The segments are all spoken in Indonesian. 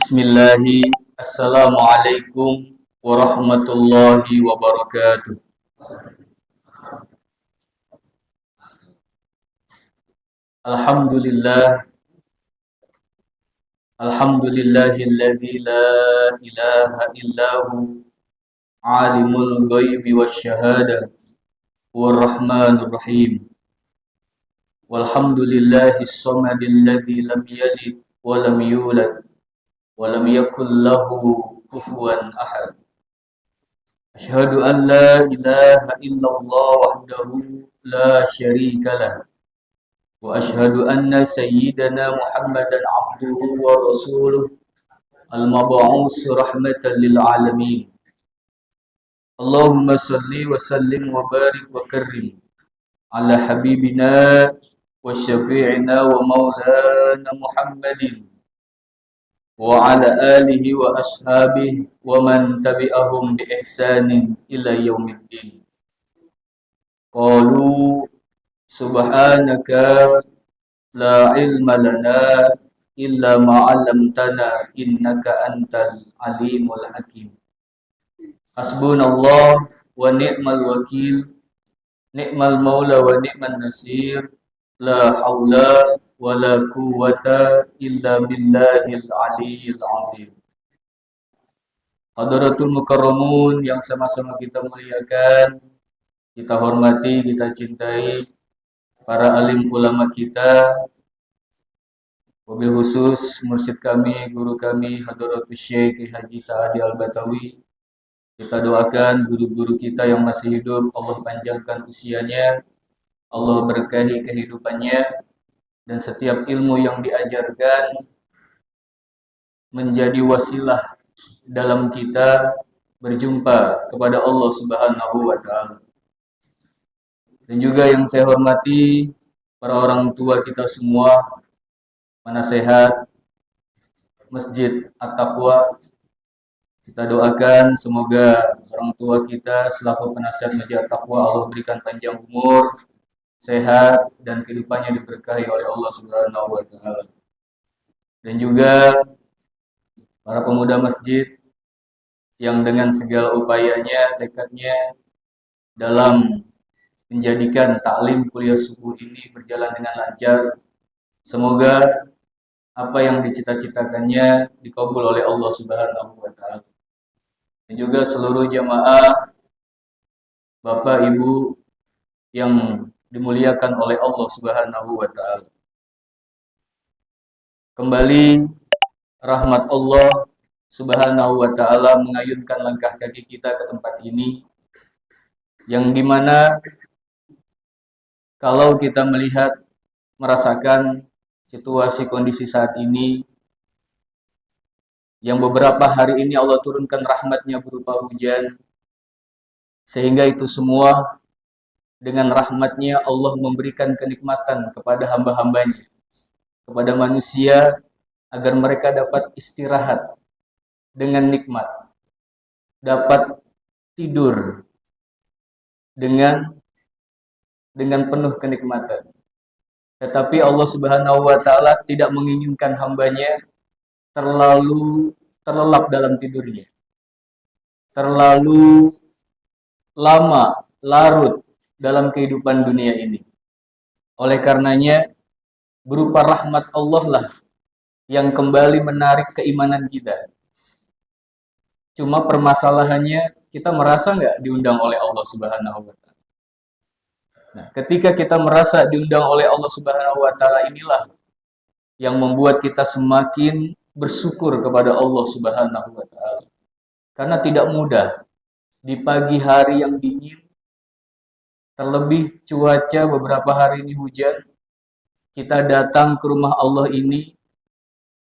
Bismillahi, Assalamualaikum warahmatullahi wabarakatuh. Alhamdulillah, alhamdulillahilladzi la ilaha illahu alimul ghaibi wasyahada warrahmanur rahim. Walhamdulillahis samadilladzi lam yalid wa lam yulad wa lam yakul lahu kufuwan ahad. Asyhadu an la ilaha illallah wahdahu la syarika lah. Wa asyhadu anna sayyidana Muhammadan abduhu wa rasuluh al-mab'us rahmatan lil alamin. Allahumma salli wa sallim wa barik wa karrim ala habibina wa syafi'ina wa maulana Muhammadin wa ala alihi wa ashabihi wa man tabi'ahum bi ihsanin ila yaumiddin. Qalu subhanaka la ilma lana illa ma 'allamtana innaka antal alimul hakim. Hasbunallah wa ni'mal wakil, ni'mal maula wa ni'man nasir, la haula wa la quwwata illa billahil aliyyil azim. Hadratul mukarramun yang sama-sama kita muliakan, kita hormati, kita cintai para alim ulama kita, wabil khusus mursyid kami, guru kami Hadratus Syekh Haji Sa'adi Al-Batawi. Kita doakan guru-guru kita yang masih hidup, Allah panjangkan usianya, Allah berkahi kehidupannya, dan setiap ilmu yang diajarkan menjadi wasilah dalam kita berjumpa kepada Allah Subhanahu wa Ta'ala. Dan juga yang saya hormati para orang tua kita semua, penasehat Masjid At-Taqwa. Kita doakan semoga orang tua kita selaku penasihat Masjid At-Taqwa Allah berikan panjang umur, sehat, dan kehidupannya diberkahi oleh Allah Subhanahu wa Ta'ala. Dan juga para pemuda masjid yang dengan segala upayanya, tekadnya dalam menjadikan taklim kuliah subuh ini berjalan dengan lancar. Semoga apa yang dicita-citakannya dikabul oleh Allah Subhanahu wa Ta'ala. Dan juga seluruh jamaah, Bapak Ibu yang dimuliakan oleh Allah Subhanahu wa Ta'ala. Kembali rahmat Allah Subhanahu wa Ta'ala mengayunkan langkah kaki kita ke tempat ini, yang dimana kalau kita melihat, merasakan situasi kondisi saat ini, yang beberapa hari ini Allah turunkan rahmatnya berupa hujan, sehingga itu semua dengan rahmatnya Allah memberikan kenikmatan kepada hamba-hambanya, kepada manusia, agar mereka dapat istirahat dengan nikmat, dapat tidur dengan penuh kenikmatan. Tetapi Allah Subhanahu wa Ta'ala tidak menginginkan hambanya terlalu terlelap dalam tidurnya, terlalu lama larut dalam kehidupan dunia ini. Oleh karenanya, berupa rahmat Allah lah yang kembali menarik keimanan kita. Cuma permasalahannya, kita merasa nggak diundang oleh Allah Subhanahu wa Ta'ala. Nah, ketika kita merasa diundang oleh Allah Subhanahu wa Ta'ala, inilah yang membuat kita semakin bersyukur kepada Allah Subhanahu wa Ta'ala. Karena tidak mudah di pagi hari yang dingin, terlebih cuaca beberapa hari ini hujan, kita datang ke rumah Allah ini,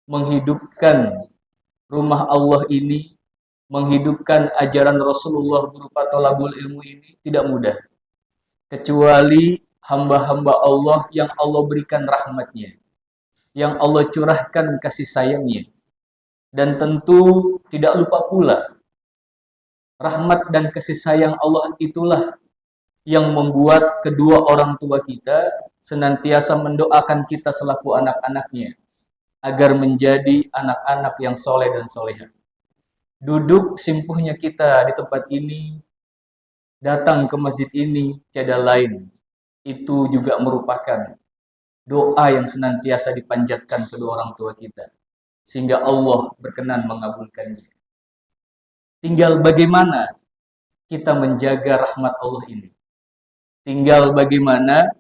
menghidupkan rumah Allah ini, menghidupkan ajaran Rasulullah berupa thalabul ilmu ini tidak mudah. Kecuali hamba-hamba Allah yang Allah berikan rahmatnya, yang Allah curahkan kasih sayangnya. Dan tentu tidak lupa pula, rahmat dan kasih sayang Allah itulah yang membuat kedua orang tua kita senantiasa mendoakan kita selaku anak-anaknya, agar menjadi anak-anak yang soleh dan soleha. Duduk simpuhnya kita di tempat ini, datang ke masjid ini, tiada lain. Itu juga merupakan doa yang senantiasa dipanjatkan kedua orang tua kita, sehingga Allah berkenan mengabulkannya. Tinggal bagaimana kita menjaga rahmat Allah ini. Tinggal bagaimana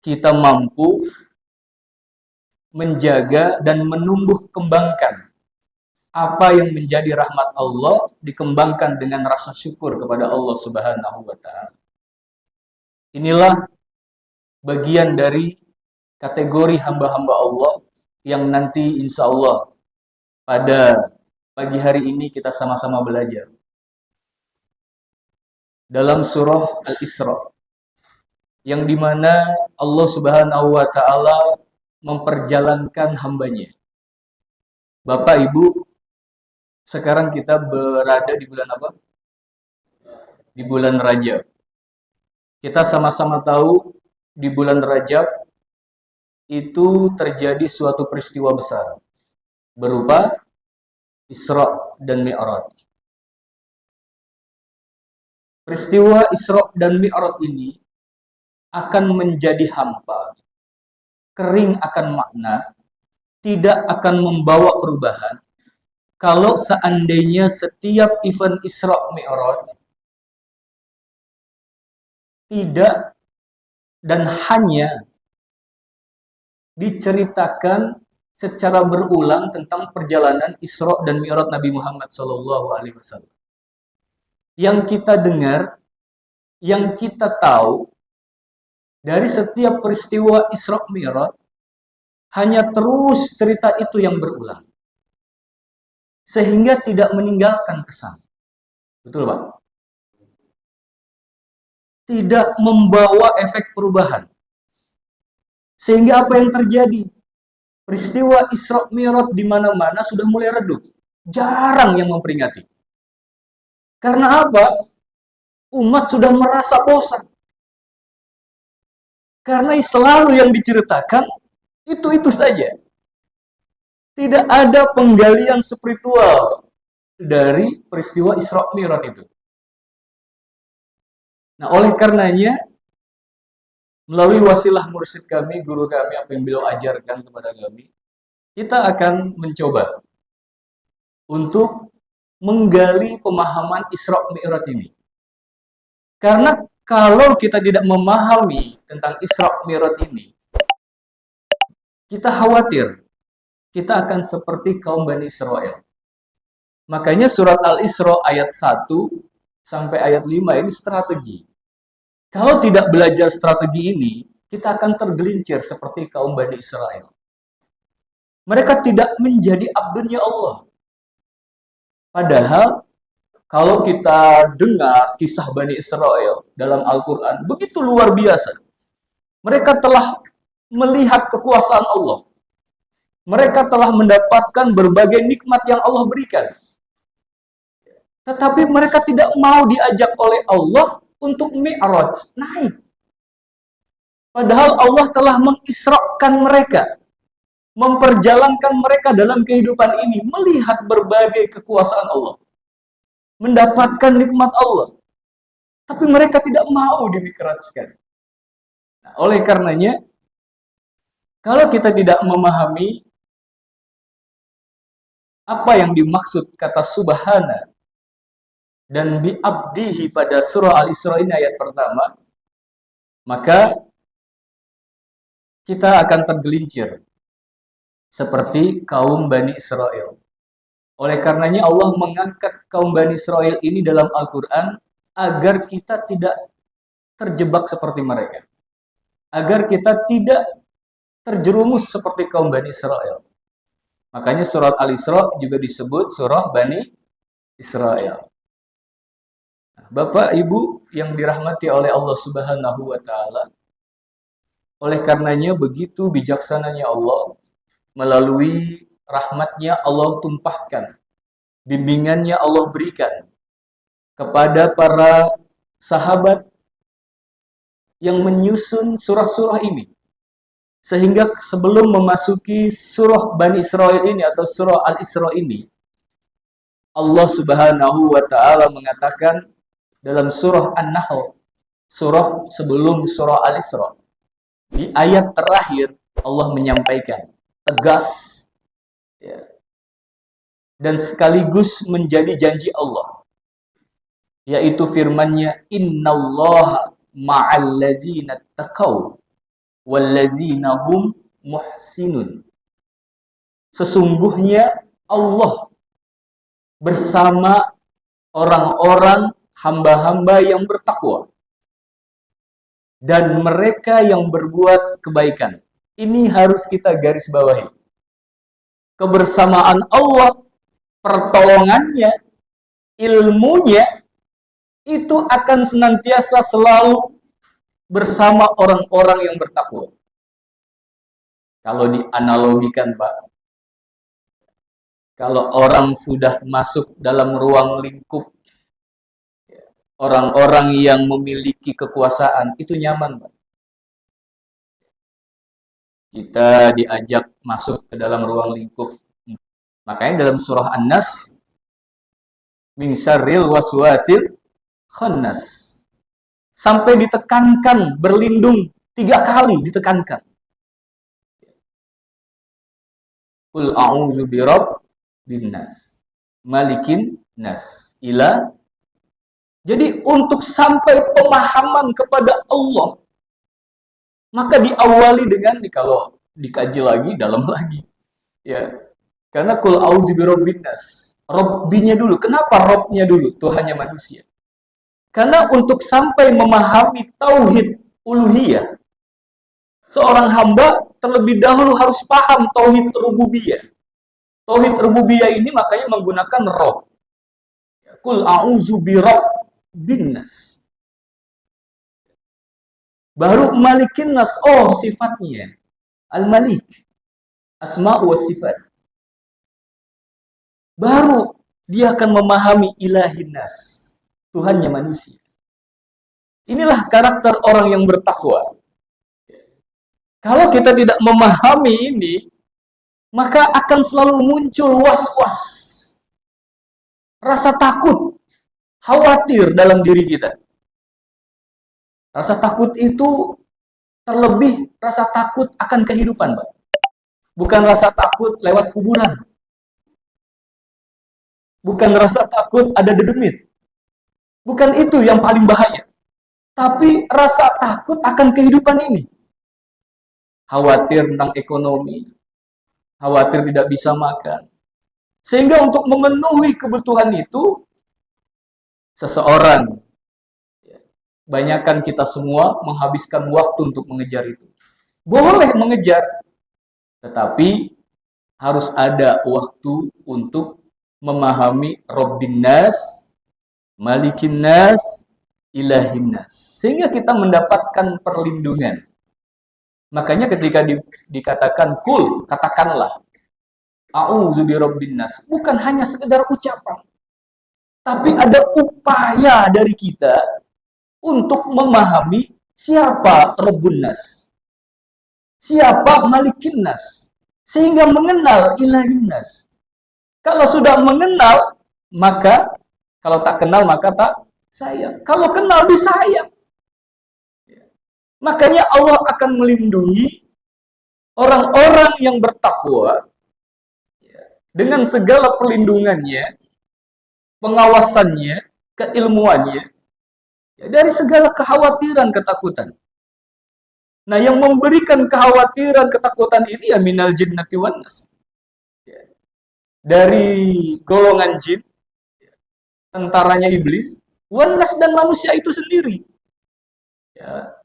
kita mampu menjaga dan menumbuh kembangkan apa yang menjadi rahmat Allah, dikembangkan dengan rasa syukur kepada Allah Subhanahu wa taala. Inilah bagian dari kategori hamba-hamba Allah yang nanti insya Allah pada pagi hari ini kita sama-sama belajar. Dalam surah Al-Isra, yang dimana Allah Subhanahu wa taala memperjalankan hambanya. Bapak Ibu, sekarang kita berada di bulan apa? Di bulan Rajab. Kita sama-sama tahu di bulan Rajab itu terjadi suatu peristiwa besar berupa Isra dan Mi'raj. Peristiwa Isra dan Mi'raj ini akan menjadi hampa, kering akan makna, tidak akan membawa perubahan kalau seandainya setiap event Isra Mi'raj tidak dan hanya diceritakan secara berulang tentang perjalanan Isra dan Mi'raj Nabi Muhammad SAW. Yang kita dengar, yang kita tahu dari setiap peristiwa Isra Mi'raj hanya terus cerita itu yang berulang, sehingga tidak meninggalkan kesan. Betul, Pak? Tidak membawa efek perubahan. Sehingga apa yang terjadi? Peristiwa Isra Mi'raj di mana-mana sudah mulai redup. Jarang yang memperingati. Karena apa? Umat sudah merasa bosan. Karena selalu yang diceritakan itu saja. Tidak ada penggalian spiritual dari peristiwa Isra Mi'raj itu. Nah, oleh karenanya, melalui wasilah mursyid kami, guru kami, apa yang beliau ajarkan kepada kami, kita akan mencoba untuk menggali pemahaman Isra Mi'raj ini. Karena kalau kita tidak memahami tentang Isra Mi'raj ini, kita khawatir kita akan seperti kaum Bani Israel. Makanya surat Al-Isra ayat 1 sampai ayat 5 ini strategi. Kalau tidak belajar strategi ini, kita akan tergelincir seperti kaum Bani Israel. Mereka tidak menjadi abdunya Allah. Padahal, kalau kita dengar kisah Bani Israel dalam Al-Quran, begitu luar biasa. Mereka telah melihat kekuasaan Allah. Mereka telah mendapatkan berbagai nikmat yang Allah berikan. Tetapi mereka tidak mau diajak oleh Allah untuk Mi'raj, naik. Padahal Allah telah mengisrakan mereka, memperjalankan mereka dalam kehidupan ini, melihat berbagai kekuasaan Allah, mendapatkan nikmat Allah. Tapi mereka tidak mau dimi'rajkan. Nah, oleh karenanya, kalau kita tidak memahami apa yang dimaksud kata subhana dan bi'abdihi pada surah Al-Isra ini ayat pertama, maka kita akan tergelincir seperti kaum Bani Israel. Oleh karenanya Allah mengangkat kaum Bani Israel ini dalam Al-Quran agar kita tidak terjebak seperti mereka. Agar kita tidak terjerumus seperti kaum Bani Israel. Makanya surat Al-Isra juga disebut surah Bani Israel. Bapak, Ibu yang dirahmati oleh Allah Subhanahu wa taala. Oleh karenanya begitu bijaksananya Allah, melalui rahmatnya Allah tumpahkan, bimbingannya Allah berikan kepada para sahabat yang menyusun surah-surah ini. Sehingga sebelum memasuki surah Bani Israel ini atau surah Al-Isra ini, Allah Subhanahu wa taala mengatakan dalam surah An-Nahl, surah sebelum surah Al-Isra, di ayat terakhir Allah menyampaikan tegas, ya, dan sekaligus menjadi janji Allah, yaitu firman-Nya, innallaha ma'al ladzina taqaw wal ladzina hum muhsinun. Sesungguhnya Allah bersama orang-orang hamba-hamba yang bertakwa dan mereka yang berbuat kebaikan. Ini harus kita garis bawahi. Kebersamaan Allah, pertolongannya, ilmunya, itu akan senantiasa selalu bersama orang-orang yang bertakwa. Kalau dianalogikan, Pak, kalau orang sudah masuk dalam ruang lingkup orang-orang yang memiliki kekuasaan, itu nyaman, Pak. Kita diajak masuk ke dalam ruang lingkup. Makanya dalam surah An-Nas, min syarril waswasil khannas, sampai ditekankan, berlindung 3 kali ditekankan. Qul a'udzu birabbin nas, malikin nas, ila. Jadi untuk sampai pemahaman kepada Allah, maka diawali dengan, kalau dikaji lagi, dalam lagi, ya. Karena qul a'udzu birabbin nas, Robbinya dulu. Kenapa Robnya dulu? Tuhannya manusia. Karena untuk sampai memahami tauhid uluhiyah, seorang hamba terlebih dahulu harus paham tauhid rububiyah. Tauhid rububiyah ini makanya menggunakan Rob. Qul a'udzu birabbin nas. Baru malikin nas, oh sifatnya al-malik, asma wa sifat. Baru dia akan memahami ilahin nas, Tuhannya manusia. Inilah karakter orang yang bertakwa. Kalau kita tidak memahami ini, maka akan selalu muncul was-was, rasa takut, khawatir dalam diri kita. Rasa takut itu terlebih rasa takut akan kehidupan, Pak. Bukan rasa takut lewat kuburan. Bukan rasa takut ada dedemit. Bukan itu yang paling bahaya. Tapi rasa takut akan kehidupan ini. Khawatir tentang ekonomi, khawatir tidak bisa makan. Sehingga untuk memenuhi kebutuhan itu, seseorang, banyakkan kita semua menghabiskan waktu untuk mengejar itu. Boleh mengejar, tetapi harus ada waktu untuk memahami Rabbin nas, Malikin nas, Ilahin nas, sehingga kita mendapatkan perlindungan. Makanya ketika dikatakan kul, katakanlah a'udzu birabbin nas, bukan hanya sekedar ucapan, tapi ada upaya dari kita untuk memahami siapa Rabbun nas, siapa Malikin nas, sehingga mengenal Ilahin nas. Kalau sudah mengenal, maka kalau tak kenal maka tak sayang. Kalau kenal disayang. Makanya Allah akan melindungi orang-orang yang bertakwa dengan segala perlindungannya, pengawasannya, keilmuannya, dari segala kekhawatiran, ketakutan. Nah, yang memberikan kekhawatiran, ketakutan ini ya minal jinnati wan nas. Dari golongan jin, tentaranya iblis, wan nas, dan manusia itu sendiri. Ya,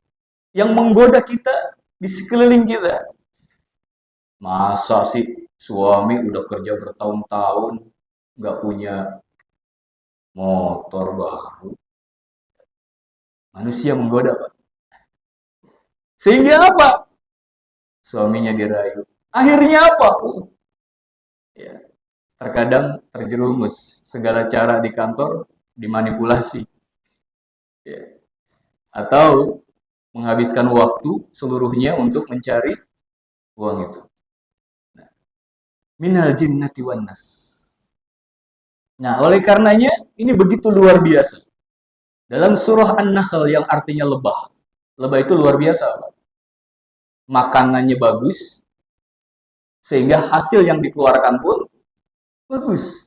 yang menggoda kita di sekeliling kita. Masa sih suami udah kerja bertahun-tahun nggak punya motor baru? Manusia menggoda, Pak. Sehingga apa? Suaminya dirayu. Akhirnya apa? Ya, terkadang terjerumus segala cara di kantor dimanipulasi. Ya. Atau menghabiskan waktu seluruhnya untuk mencari uang itu. Nah, minal jinnati wan nas. Nah, oleh karenanya ini begitu luar biasa. Dalam surah An-Nahl yang artinya lebah. Lebah itu luar biasa, Pak. Makanannya bagus, sehingga hasil yang dikeluarkan pun bagus.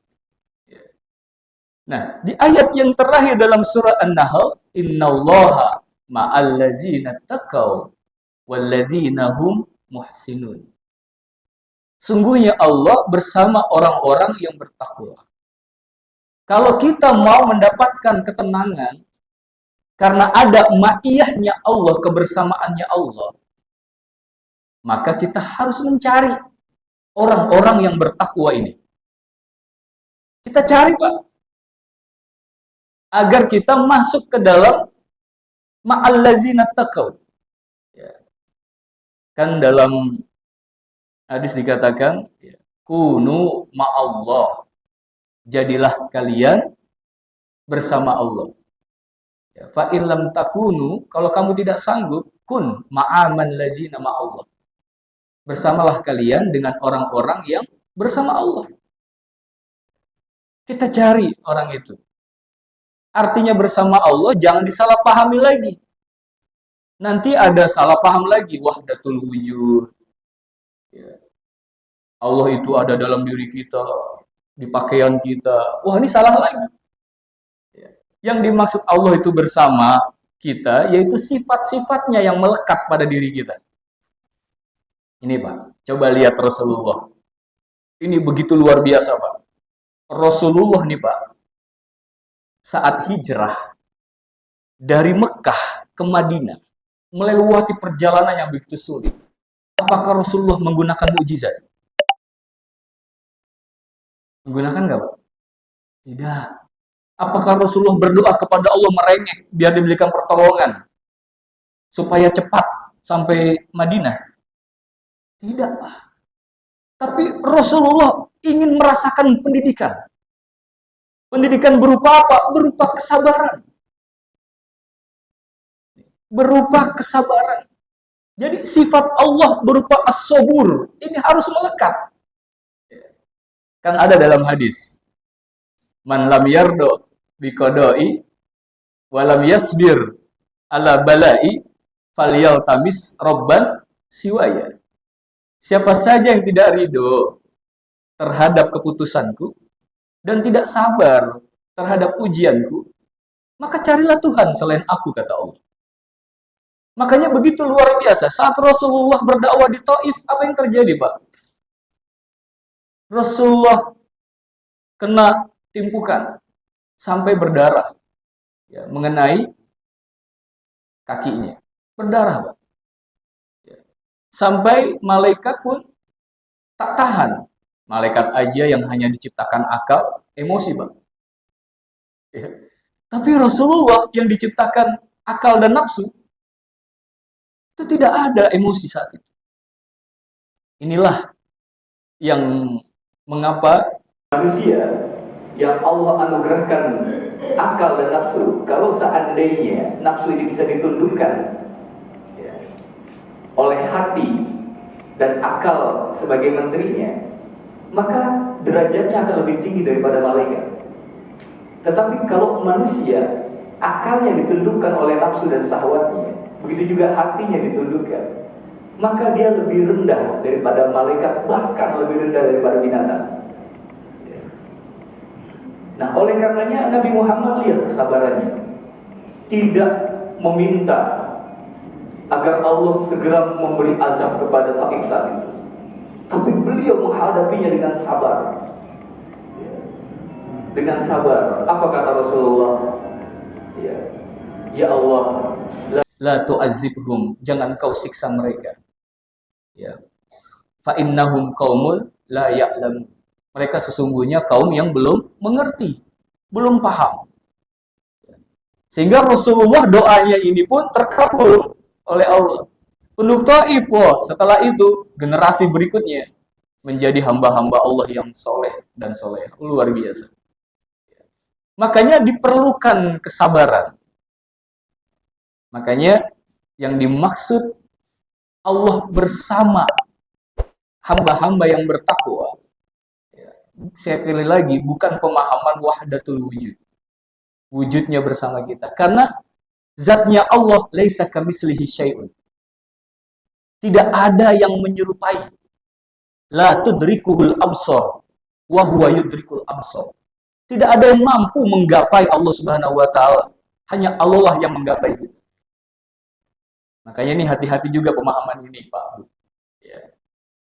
Nah, di ayat yang terakhir dalam surah An-Nahl, innallaha ma'al ladzina taqaw wal ladzina hum muhsinun. Sungguhnya Allah bersama orang-orang yang bertakwa. Kalau kita mau mendapatkan ketenangan karena ada ma'iyahnya Allah, kebersamaannya Allah, maka kita harus mencari orang-orang yang bertakwa ini. Kita cari, Pak, agar kita masuk ke dalam ma'allazina taqaw. Ya. Kan dalam hadis dikatakan, kunu ma'allah. Jadilah kalian bersama Allah. Ya, fa in lam takunu, kalau kamu tidak sanggup, kun ma'aman lazina ma'allah. Bersamalah kalian dengan orang-orang yang bersama Allah. Kita cari orang itu. Artinya bersama Allah jangan disalahpahami lagi. Nanti ada salah paham lagi, wahdatul wujud. Ya. Allah itu ada dalam diri kita, di pakaian kita. Wah, ini salah lagi. Ya. Yang dimaksud Allah itu bersama kita, yaitu sifat-sifatnya yang melekat pada diri kita. Ini, Pak, coba lihat Rasulullah. Ini begitu luar biasa, Pak. Rasulullah nih, Pak, saat hijrah dari Mekah ke Madinah, melewati perjalanan yang begitu sulit. Apakah Rasulullah menggunakan mukjizat? Menggunakan nggak, Pak? Tidak. Apakah Rasulullah berdoa kepada Allah merengek biar diberikan pertolongan supaya cepat sampai Madinah? Tidak, Pak. Tapi Rasulullah ingin merasakan pendidikan. Pendidikan berupa apa? Berupa kesabaran. Berupa kesabaran. Jadi sifat Allah berupa as-sabur. Ini harus melekat. Kan ada dalam hadis. Man lam yardo biqada'i walam yasbir ala bala'i falyaltamis robban siwaya. Siapa saja yang tidak ridho terhadap keputusanku dan tidak sabar terhadap ujianku, maka carilah Tuhan selain aku, kata Allah. Makanya begitu luar biasa. Saat Rasulullah berdakwah di Taif, apa yang terjadi, Pak? Rasulullah kena timpukan sampai berdarah, ya, mengenai kakinya. Berdarah, Pak. Ya. Sampai malaikat pun tak tahan. Malaikat aja yang hanya diciptakan akal, emosi, Pak. Ya. Tapi Rasulullah yang diciptakan akal dan nafsu, itu tidak ada emosi saat itu. Inilah yang mengapa manusia yang Allah anugerahkan akal dan nafsu, kalau seandainya nafsu ini bisa ditundukkan, ya, oleh hati dan akal sebagai menterinya, maka derajatnya akan lebih tinggi daripada malaikat. Tetapi kalau manusia akalnya ditundukkan oleh nafsu dan syahwatnya, begitu juga hatinya ditundukkan, maka dia lebih rendah daripada malaikat, bahkan lebih rendah daripada binatang. Nah, oleh karenanya Nabi Muhammad lihat kesabarannya. Tidak meminta agar Allah segera memberi azab kepada Taif saat itu, tapi beliau menghadapinya dengan sabar. Dengan sabar. Apa kata Rasulullah? Ya Allah, la tu'azibhum, jangan kau siksa mereka. Ya. Fa innahum qaumul la ya'lam. Mereka sesungguhnya kaum yang belum mengerti, belum paham. Sehingga Rasulullah doanya ini pun terkabul oleh Allah. Penduduk Taif, setelah itu generasi berikutnya menjadi hamba-hamba Allah yang soleh dan soleh, luar biasa. Makanya diperlukan kesabaran. Makanya yang dimaksud Allah bersama hamba-hamba yang bertakwa. Ya. Sekali lagi, bukan pemahaman wahdatul wujud. Wujudnya bersama kita. Karena zatnya Allah laisa kamitslihi syai'un. Tidak ada yang menyerupai. La tudrikuhul absar wa huwa yudrikul absar. Tidak ada yang mampu menggapai Allah Subhanahu wa taala. Hanya Allah lah yang menggapai itu. Makanya ini hati-hati juga pemahaman ini, Pak. Ya.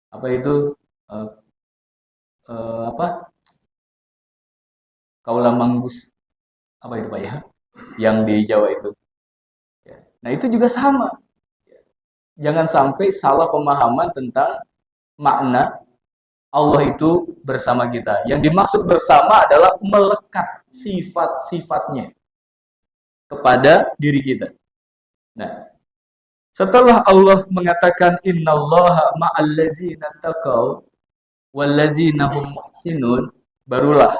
Apa itu? Apa? Kaula manggus. Apa itu, Pak ya? Yang di Jawa itu. Ya. Nah, itu juga sama. Jangan sampai salah pemahaman tentang makna Allah itu bersama kita. Yang dimaksud bersama adalah melekat sifat-sifatnya kepada diri kita. Nah, setelah Allah mengatakan innallaha ma'al ladzina taqaw wal ladzina hum muhsinun, barulah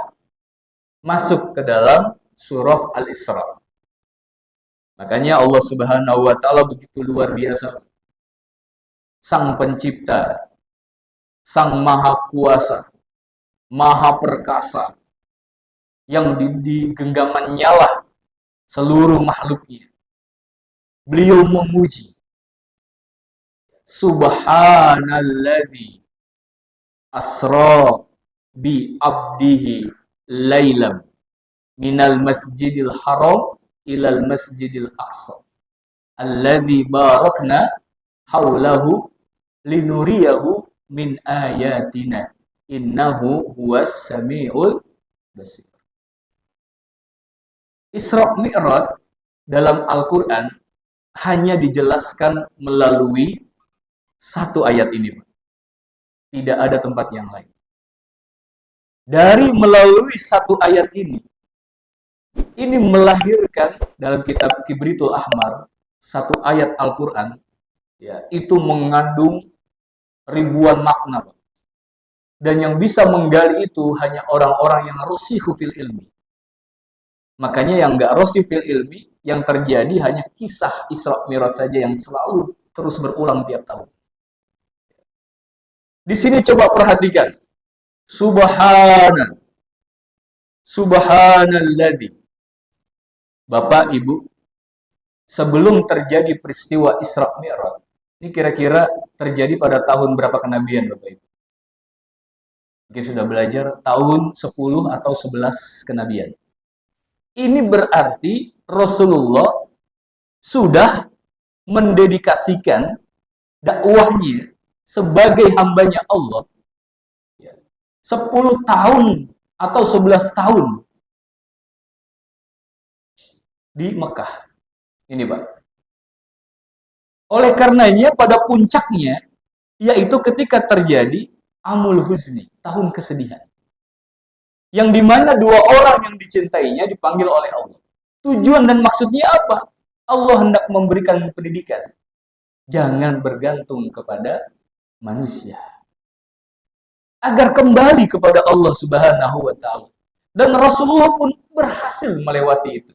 masuk ke dalam surah Al-Isra. Makanya Allah Subhanahu wa taala begitu luar biasa. Sang pencipta, sang maha kuasa, maha perkasa, yang di genggamannya lah seluruh makhluknya. Beliau memuji. Subhanalladzi asra bi abdihi lailam minal masjidil haram ilal masjidil aqsa alladzi barakna haulahu linuriyahu min ayatina innahu huwas samiul basir. Isra Mi'raj dalam Al-Qur'an hanya dijelaskan melalui satu ayat ini, Pak. Tidak ada tempat yang lain. Dari melalui satu ayat ini melahirkan dalam kitab Kibritul Ahmar satu ayat Al-Qur'an, ya, itu mengandung ribuan makna. Dan yang bisa menggali itu hanya orang-orang yang rasikh fil ilmi. Makanya yang enggak rasikh fil ilmi, yang terjadi hanya kisah Isra Mi'raj saja yang selalu terus berulang tiap tahun. Di sini coba perhatikan. Subhanalladzi. Bapak, Ibu, sebelum terjadi peristiwa Isra Mi'raj, ini kira-kira terjadi pada tahun berapa kenabian, Bapak Ibu? Mungkin sudah belajar tahun 10 atau 11 kenabian. Ini berarti Rasulullah sudah mendedikasikan dakwahnya sebagai hambanya Allah 10 tahun atau 11 tahun di Mekah. Ini, Pak. Oleh karenanya pada puncaknya, yaitu ketika terjadi Amul Huzni, tahun kesedihan. Yang dimana dua orang yang dicintainya dipanggil oleh Allah. Tujuan dan maksudnya apa? Allah hendak memberikan pendidikan. Jangan bergantung kepada manusia. Agar kembali kepada Allah Subhanahu wa ta'ala. Dan Rasulullah pun berhasil melewati itu.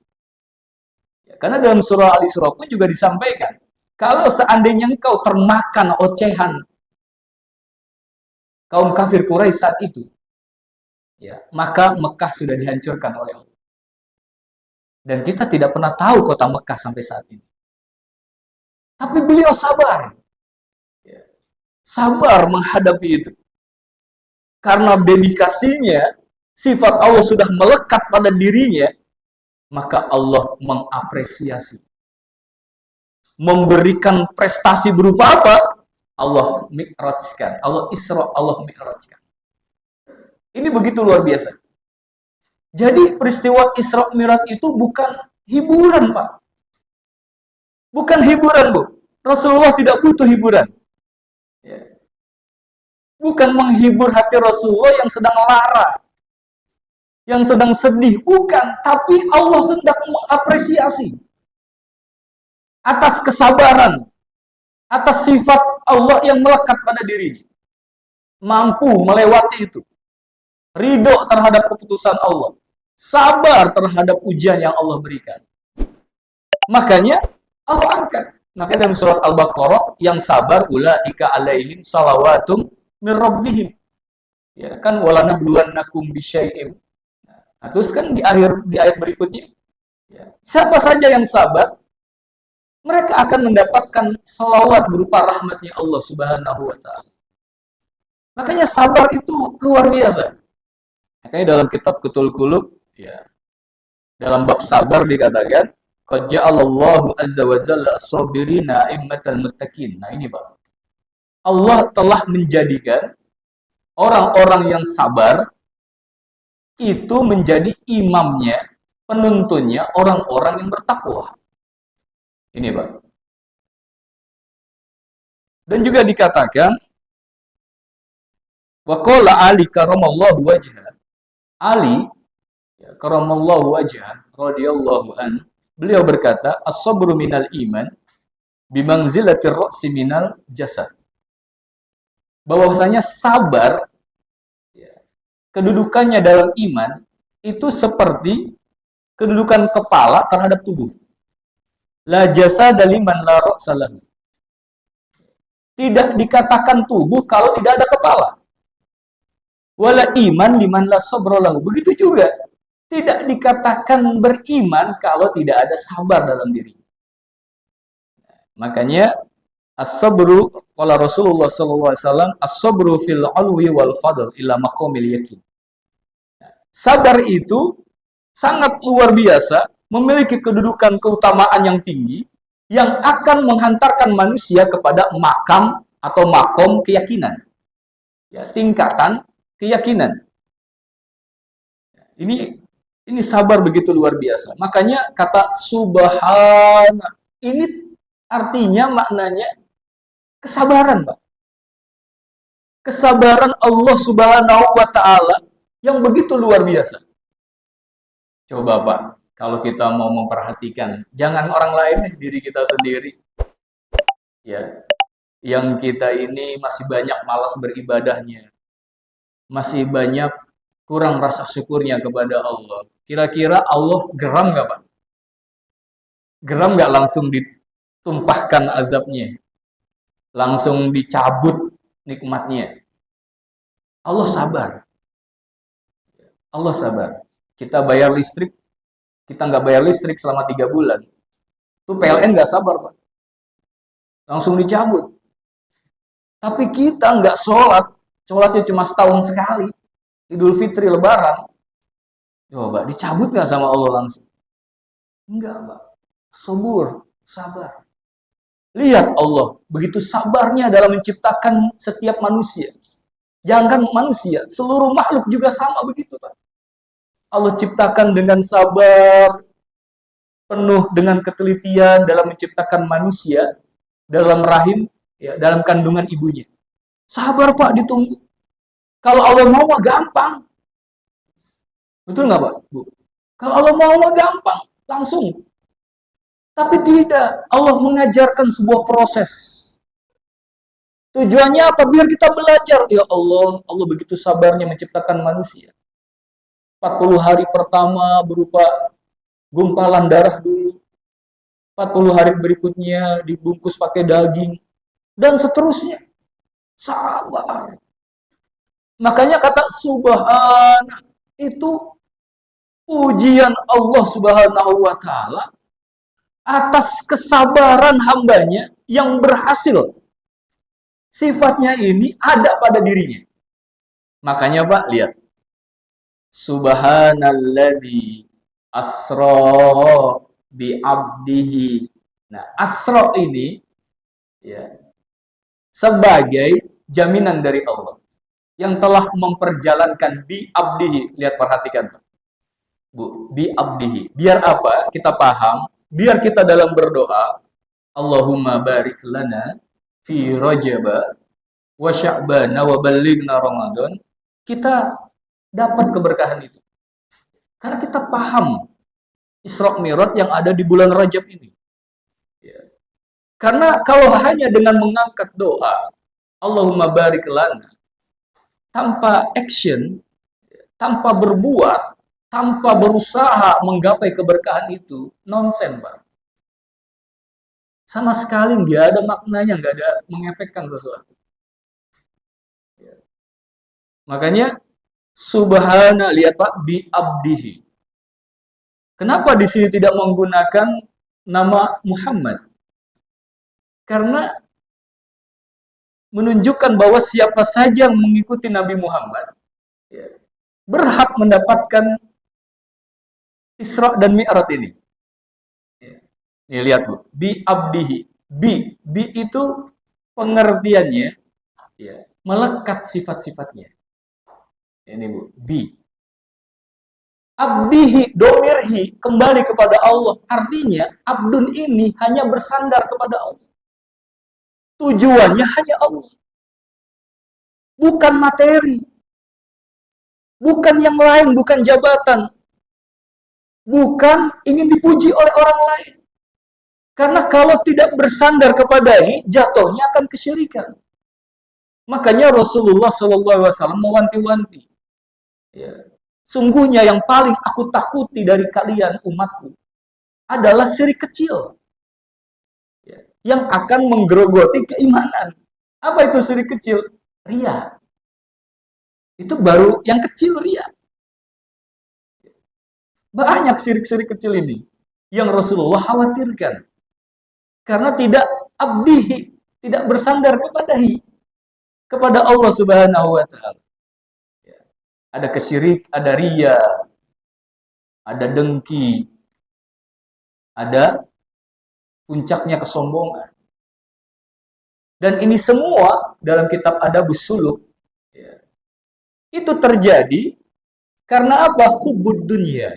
Ya, karena dalam surah Al-Isra pun juga disampaikan, kalau seandainya engkau termakan ocehan kaum kafir Quraisy saat itu, ya, maka Mekah sudah dihancurkan oleh Allah. Dan kita tidak pernah tahu kota Mekah sampai saat ini. Tapi beliau sabar. Ya, sabar menghadapi itu. Karena dedikasinya, sifat Allah sudah melekat pada dirinya, maka Allah mengapresiasi. Memberikan prestasi berupa apa? Allah mi'rajkan. Allah Isra, Allah mi'rajkan. Ini begitu luar biasa. Jadi peristiwa Isra Mi'raj itu bukan hiburan, Pak. Bukan hiburan, Bu. Rasulullah tidak butuh hiburan. Ya. Bukan menghibur hati Rasulullah yang sedang lara, yang sedang sedih. Bukan. Tapi Allah sedang mengapresiasi atas kesabaran, atas sifat Allah yang melekat pada dirinya. Mampu melewati itu. Ridho terhadap keputusan Allah. Sabar terhadap ujian yang Allah berikan. Makanya Allah angkat. Makanya dalam surat Al-Baqarah, yang sabar ulaika alaihim salawatum min rabbihim. Ya kan, walanabluwannakum bisyai'im. Nah, terus kan di ayat berikutnya, ya, siapa saja yang sabar, mereka akan mendapatkan salawat berupa rahmatnya Allah Subhanahu wa taala. Makanya sabar itu luar biasa. Makanya dalam kitab Kutul Qulub, ya, dalam bab sabar dikatakan, qad ja'alallahu azza wa jalla as-sabirina a'immatal muttaqin. Nah, ini, Pak. Allah telah menjadikan orang-orang yang sabar itu menjadi imamnya, penuntunnya orang-orang yang bertakwa. Ini, Pak. Dan juga dikatakan, wa qala Ali karamallahu wajhah. Ali, ya, karamallahu wajhah, radhiyallahu an, beliau berkata, as-sabru minal iman bimanzilatir ra'si minal jasad. Bahwasanya sabar, ya, kedudukannya dalam iman itu seperti kedudukan kepala terhadap tubuh. La jasada liman la ra'sa lahu. Tidak dikatakan tubuh kalau tidak ada kepala. Wala iman liman la sabra lahu. Begitu juga, tidak dikatakan beriman kalau tidak ada sabar dalam diri. Makanya as-sabru, qala Rasulullah sallallahu alaihi wasallam, as-sabru fil alwi wal fadl ila maqamil yakin. Sabar itu sangat luar biasa, memiliki kedudukan keutamaan yang tinggi, yang akan menghantarkan manusia kepada makam atau makom keyakinan. Ya, tingkatan keyakinan. Ini sabar begitu luar biasa. Makanya kata subhana, ini artinya maknanya kesabaran, Pak. Kesabaran Allah Subhanahu wa taala yang begitu luar biasa. Coba, Pak, kalau kita mau memperhatikan, jangan orang lain, diri kita sendiri. Ya, yang kita ini masih banyak malas beribadahnya. Masih banyak kurang rasa syukurnya kepada Allah. Kira-kira Allah geram nggak, Pak? Geram nggak langsung ditumpahkan azabnya? Langsung dicabut nikmatnya? Allah sabar. Allah sabar. Kita bayar listrik, kita nggak bayar listrik selama 3 bulan. Itu PLN nggak sabar, Pak. Langsung dicabut. Tapi kita nggak sholat. Sholatnya cuma setahun sekali. Idul Fitri, Lebaran. Coba, dicabut nggak sama Allah langsung? Enggak, Pak. Sabur, sabar. Lihat Allah, begitu sabarnya dalam menciptakan setiap manusia. Jangan manusia, seluruh makhluk juga sama begitu, Pak. Allah ciptakan dengan sabar, penuh dengan ketelitian dalam menciptakan manusia dalam rahim, ya, dalam kandungan ibunya. Sabar, Pak, ditunggu. Kalau Allah mau mah gampang. Betul nggak, Pak, Bu? Kalau Allah mau mah gampang, langsung. Tapi tidak, Allah mengajarkan sebuah proses. Tujuannya apa? Biar kita belajar. Ya Allah, Allah begitu sabarnya menciptakan manusia. 40 hari pertama berupa gumpalan darah dulu. 40 hari berikutnya dibungkus pakai daging. Dan seterusnya. Sabar. Makanya kata subhana itu pujian Allah Subhanahu wa taala atas kesabaran hambanya yang berhasil. Sifatnya ini ada pada dirinya. Makanya, Pak, lihat. Subhanalladzi asra bi abdihi. Nah, asra ini, ya, sebagai jaminan dari Allah yang telah memperjalankan bi abdihi. Lihat, perhatikan, Pak. Bu, bi abdihi. Biar apa? Kita paham, biar kita dalam berdoa, Allahumma barik lana fi Rajab wa Sya'ban wa ballighna Ramadan, kita dapat keberkahan itu. Karena kita paham Isra Mi'raj yang ada di bulan Rajab ini. Ya. Karena kalau hanya dengan mengangkat doa, Allahumma barik lana, tanpa action, tanpa berbuat, tanpa berusaha menggapai keberkahan itu, nonsen, Pak. Sama sekali nggak ada maknanya, nggak ada mengefekkan sesuatu. Ya. Makanya subhana, lihat Pak, bi abdihi. Kenapa di sini tidak menggunakan nama Muhammad? Karena menunjukkan bahwa siapa saja yang mengikuti Nabi Muhammad ya, berhak mendapatkan Isra dan Mi'raj ini. Ya. Nih lihat Bu, bi abdihi. Bi itu pengertiannya ya, melekat sifat-sifatnya. Ini Bu, bi. Abdihi, domirhi, kembali kepada Allah. Artinya, abdun ini hanya bersandar kepada Allah. Tujuannya hanya Allah. Bukan materi. Bukan yang lain, bukan jabatan. Bukan ingin dipuji oleh orang lain. Karena kalau tidak bersandar kepadanya, jatuhnya akan kesyirikan. Makanya Rasulullah SAW mewanti-wanti. Ya. Sungguhnya yang paling aku takuti dari kalian umatku adalah syirik kecil. Ya. Yang akan menggerogoti keimanan. Apa itu syirik kecil? Ria. Itu baru yang kecil, ria. Banyak syirik-syirik kecil ini yang Rasulullah khawatirkan. Karena tidak abdihi, tidak bersandar kepada Allah Subhanahu wa taala. Ada kesyirik, ada ria, ada dengki, ada puncaknya kesombongan. Dan ini semua dalam kitab Adabus Suluk ya, itu terjadi karena apa? Hubbud dunia.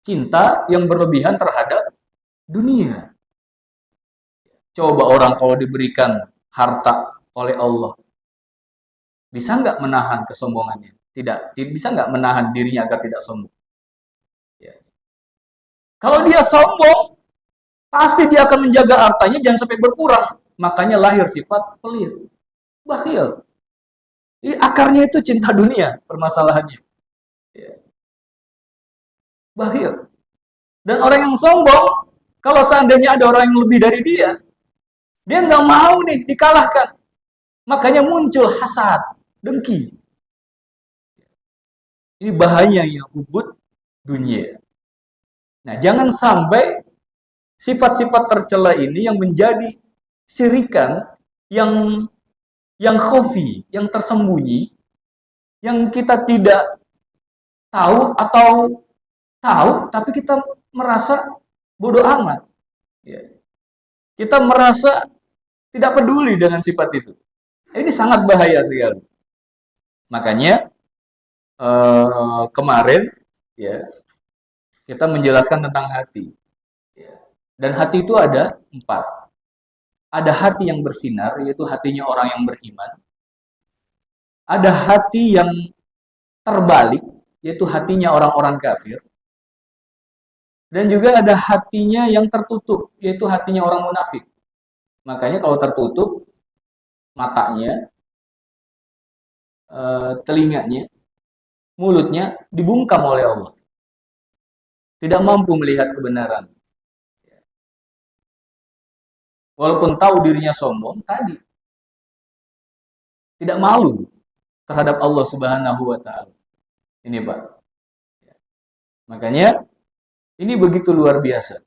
Cinta yang berlebihan terhadap dunia. Coba orang kalau diberikan harta oleh Allah, bisa nggak menahan kesombongannya? Tidak. Bisa nggak menahan dirinya agar tidak sombong? Ya. Kalau dia sombong, pasti dia akan menjaga hartanya jangan sampai berkurang. Makanya lahir sifat pelit, bakhil. Jadi akarnya itu cinta dunia permasalahannya. Ya. Bakhil. Dan orang yang sombong, kalau seandainya ada orang yang lebih dari dia nggak mau nih dikalahkan. Makanya muncul hasad, dengki. Ini bahayanya hubud dunia. Nah, jangan sampai sifat-sifat tercela ini yang menjadi syirikan yang khafi, yang tersembunyi, yang kita tidak tahu atau tahu tapi kita merasa bodoh amat. Ya. Kita merasa tidak peduli dengan sifat itu. Ini sangat bahaya sekali. Makanya kemarin ya kita menjelaskan tentang hati. Ya. Dan hati itu ada 4. Ada hati yang bersinar, yaitu hatinya orang yang beriman. Ada hati yang terbalik, yaitu hatinya orang-orang kafir. Dan juga ada hatinya yang tertutup, yaitu hatinya orang munafik. Makanya kalau tertutup, matanya, telinganya, mulutnya dibungkam oleh Allah. Tidak mampu melihat kebenaran. Walaupun tahu dirinya sombong, tadi tidak malu terhadap Allah Subhanahu wa taala. Ini Pak. Makanya ini begitu luar biasa.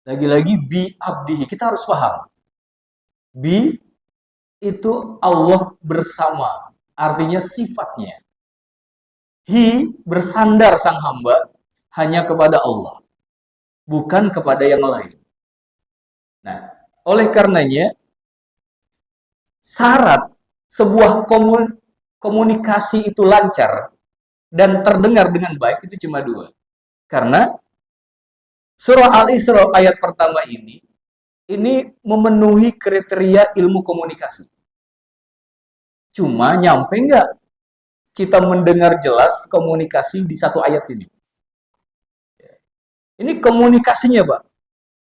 Lagi-lagi bi abdihi, kita harus paham. Bi itu Allah bersama, artinya sifatnya. Hi bersandar sang hamba hanya kepada Allah, bukan kepada yang lain. Nah, oleh karenanya syarat sebuah komunikasi itu lancar dan terdengar dengan baik itu cuma 2. Karena surah Al-Isra ayat pertama ini memenuhi kriteria ilmu komunikasi. Cuma nyampe nggak kita mendengar jelas komunikasi di satu ayat ini? Ini komunikasinya, Pak.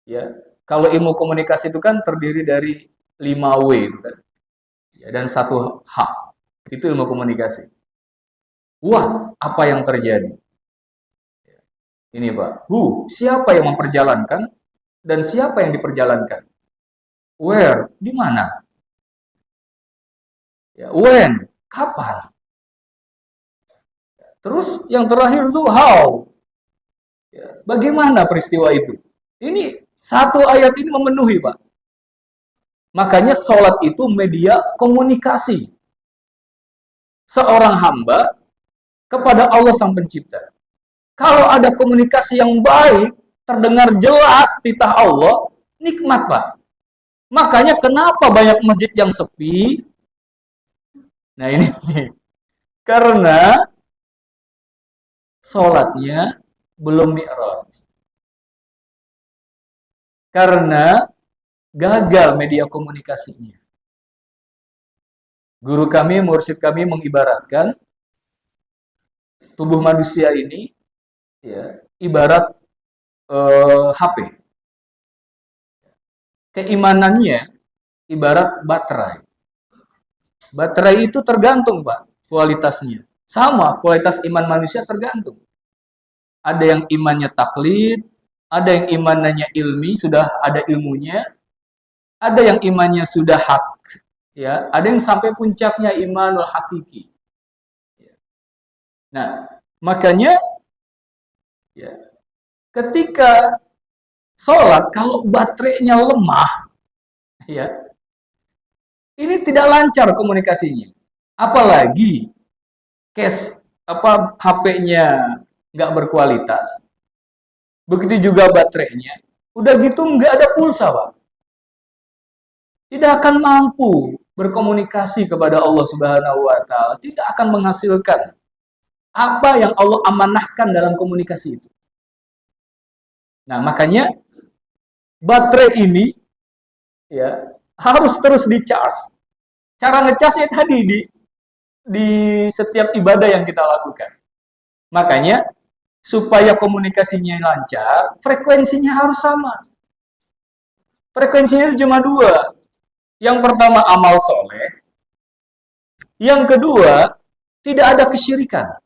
Ya, kalau ilmu komunikasi itu kan terdiri dari 5 W itu kan. Ya, dan 1 H. Itu ilmu komunikasi. Wah, apa yang terjadi? Ini Pak, siapa yang memperjalankan dan siapa yang diperjalankan? Where, di mana? Ya, when, Kapan? Terus yang terakhir itu how? Ya, bagaimana peristiwa itu? Ini satu ayat ini memenuhi, Pak. Makanya sholat itu media komunikasi seorang hamba kepada Allah Sang Pencipta. Kalau ada komunikasi yang baik, terdengar jelas titah Allah, nikmat, Pak. Makanya kenapa banyak masjid yang sepi? Nah ini, karena sholatnya belum mi'raj. Karena gagal media komunikasinya. Guru kami, mursyid kami mengibaratkan tubuh manusia ini ya, ibarat HP. Keimanannya ibarat baterai. Baterai itu tergantung, Pak, kualitasnya. Sama, kualitas iman manusia tergantung. Ada yang imannya taklid, ada yang imannya ilmi, sudah ada ilmunya, ada yang imannya sudah hak, ya, ada yang sampai puncaknya imanul hakiki. Nah, makanya ya, ketika sholat kalau baterainya lemah, ya, ini tidak lancar komunikasinya. Apalagi HP-nya nggak berkualitas. Begitu juga baterainya. Udah gitu nggak ada pulsa, Pak. Tidak akan mampu berkomunikasi kepada Allah Subhanahu wa Ta'ala. Tidak akan menghasilkan apa yang Allah amanahkan dalam komunikasi itu. Nah, makanya baterai ini ya harus terus di-charge. Cara nge-charge-nya tadi di setiap ibadah yang kita lakukan. Makanya supaya komunikasinya lancar, frekuensinya harus sama. Frekuensinya itu cuma dua. Yang pertama amal soleh, yang kedua tidak ada kesyirikan.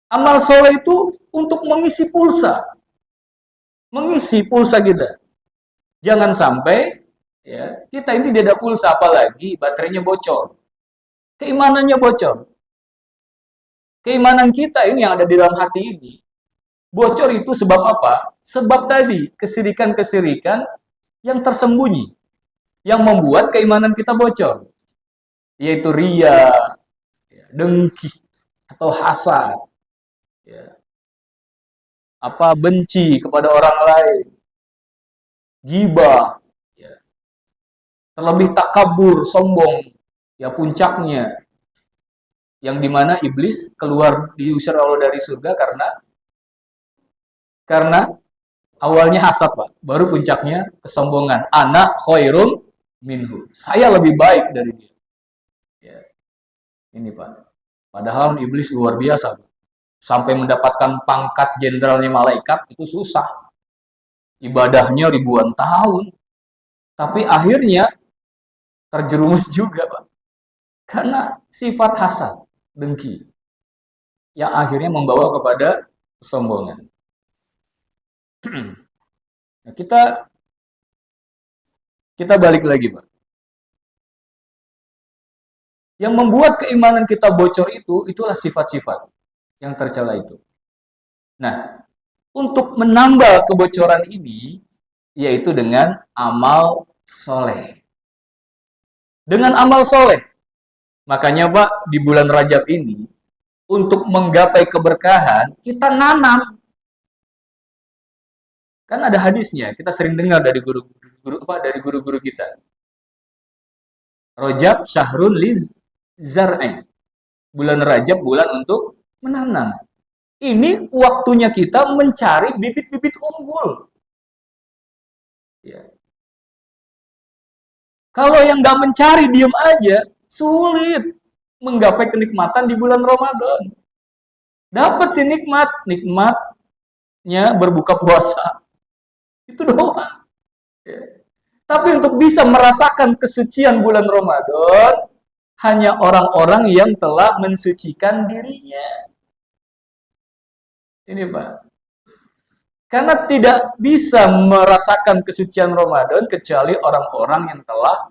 Amal soleh itu untuk mengisi pulsa kita. Jangan sampai ya kita ini tidak ada pulsa, apalagi baterainya bocor, keimanannya bocor. Keimanan kita ini yang ada di dalam hati ini bocor itu sebab apa? Sebab tadi kesirikan-kesirikan yang tersembunyi yang membuat keimanan kita bocor, yaitu riya, dengki atau hasad, ya, benci kepada orang lain, ghibah, ya, terlebih takabur, sombong, ya puncaknya yang dimana iblis diusir Allah dari surga karena awalnya hasad, Pak, baru puncaknya kesombongan. Ana khairum minhu, saya lebih baik dari dia. Ya, ini, Pak. Padahal iblis luar biasa, Pak. Sampai mendapatkan pangkat jenderalnya malaikat itu susah. Ibadahnya ribuan tahun. Tapi akhirnya terjerumus juga, Pak. Karena sifat hasad, dengki, yang akhirnya membawa kepada kesombongan. Nah, kita balik lagi, Pak. Yang membuat keimanan kita bocor itulah sifat-sifat yang tercela itu. Nah, untuk menambah kebocoran ini, yaitu dengan amal soleh. Dengan amal soleh. Makanya, Pak, di bulan Rajab ini, untuk menggapai keberkahan, kita nanam. Kan ada hadisnya, kita sering dengar dari guru-guru kita. Rajab syahrun liz zar'in. Bulan Rajab bulan untuk menanam. Ini waktunya kita mencari bibit-bibit unggul. Ya. Kalau yang nggak mencari, diem aja, sulit menggapai kenikmatan di bulan Ramadan. Dapat sih nikmatnya berbuka puasa. Itu doang. Ya. Tapi untuk bisa merasakan kesucian bulan Ramadan, hanya orang-orang yang telah mensucikan dirinya. Ini, Pak. Karena tidak bisa merasakan kesucian Ramadan kecuali orang-orang yang telah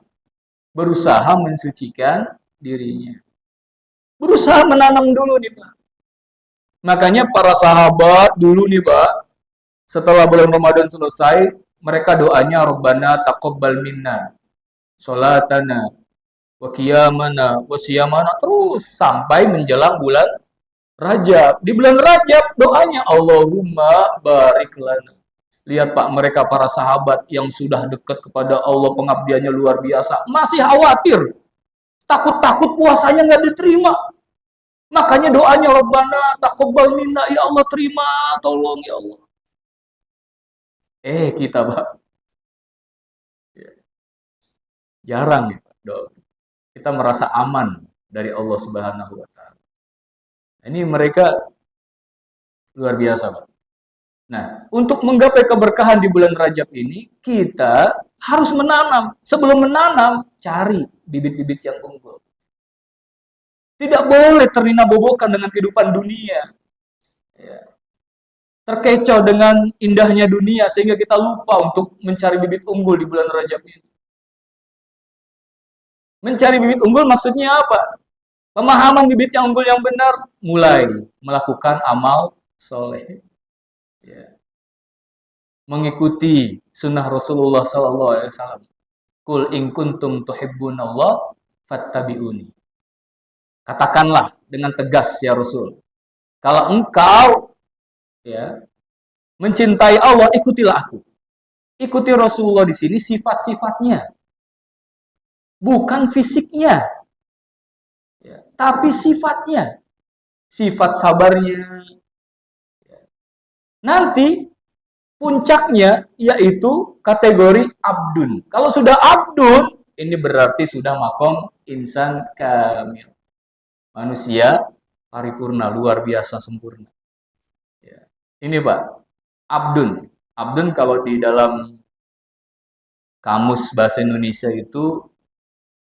berusaha mensucikan dirinya. Berusaha menanam dulu nih Pak. Makanya para sahabat dulu nih Pak, setelah bulan Ramadan selesai, mereka doanya Rabbana taqabbal minna sholatana wa qiyamana wa siyamana terus sampai menjelang bulan Rajab. Di bulan Rajab doanya Allahumma barik lana. Lihat Pak, mereka para sahabat yang sudah dekat kepada Allah, pengabdiannya luar biasa, masih khawatir, takut-takut puasanya nggak diterima. Makanya doanya Rabbana taqabbal minna, ya Allah terima, tolong ya Allah. Kita Pak, jarang ya Pak, kita merasa aman dari Allah Subhanahu wa taala. Ini mereka luar biasa Pak. Nah, untuk menggapai keberkahan di bulan Rajab ini, kita harus menanam. Sebelum menanam, cari bibit-bibit yang unggul. Tidak boleh terlena bobokan dengan kehidupan dunia. Ya. Terkecoh dengan indahnya dunia, sehingga kita lupa untuk mencari bibit unggul di bulan Rajab ini. Mencari bibit unggul maksudnya apa? Pemahaman bibit yang unggul yang benar, mulai melakukan amal soleh. Ya. Mengikuti sunnah Rasulullah SAW. Kul in kuntum tuhibbunallah fattabi'uni. Katakanlah dengan tegas ya Rasul, kalau engkau ya mencintai Allah, ikutilah aku. Ikuti Rasulullah di sini sifat-sifatnya, bukan fisiknya, ya, tapi sifatnya, sifat sabarnya. Nanti puncaknya yaitu kategori abdun. Kalau sudah abdun, ini berarti sudah makom insan kamil. Manusia paripurna, luar biasa sempurna. Ya. Ini Pak, abdun. Abdun kalau di dalam kamus bahasa Indonesia itu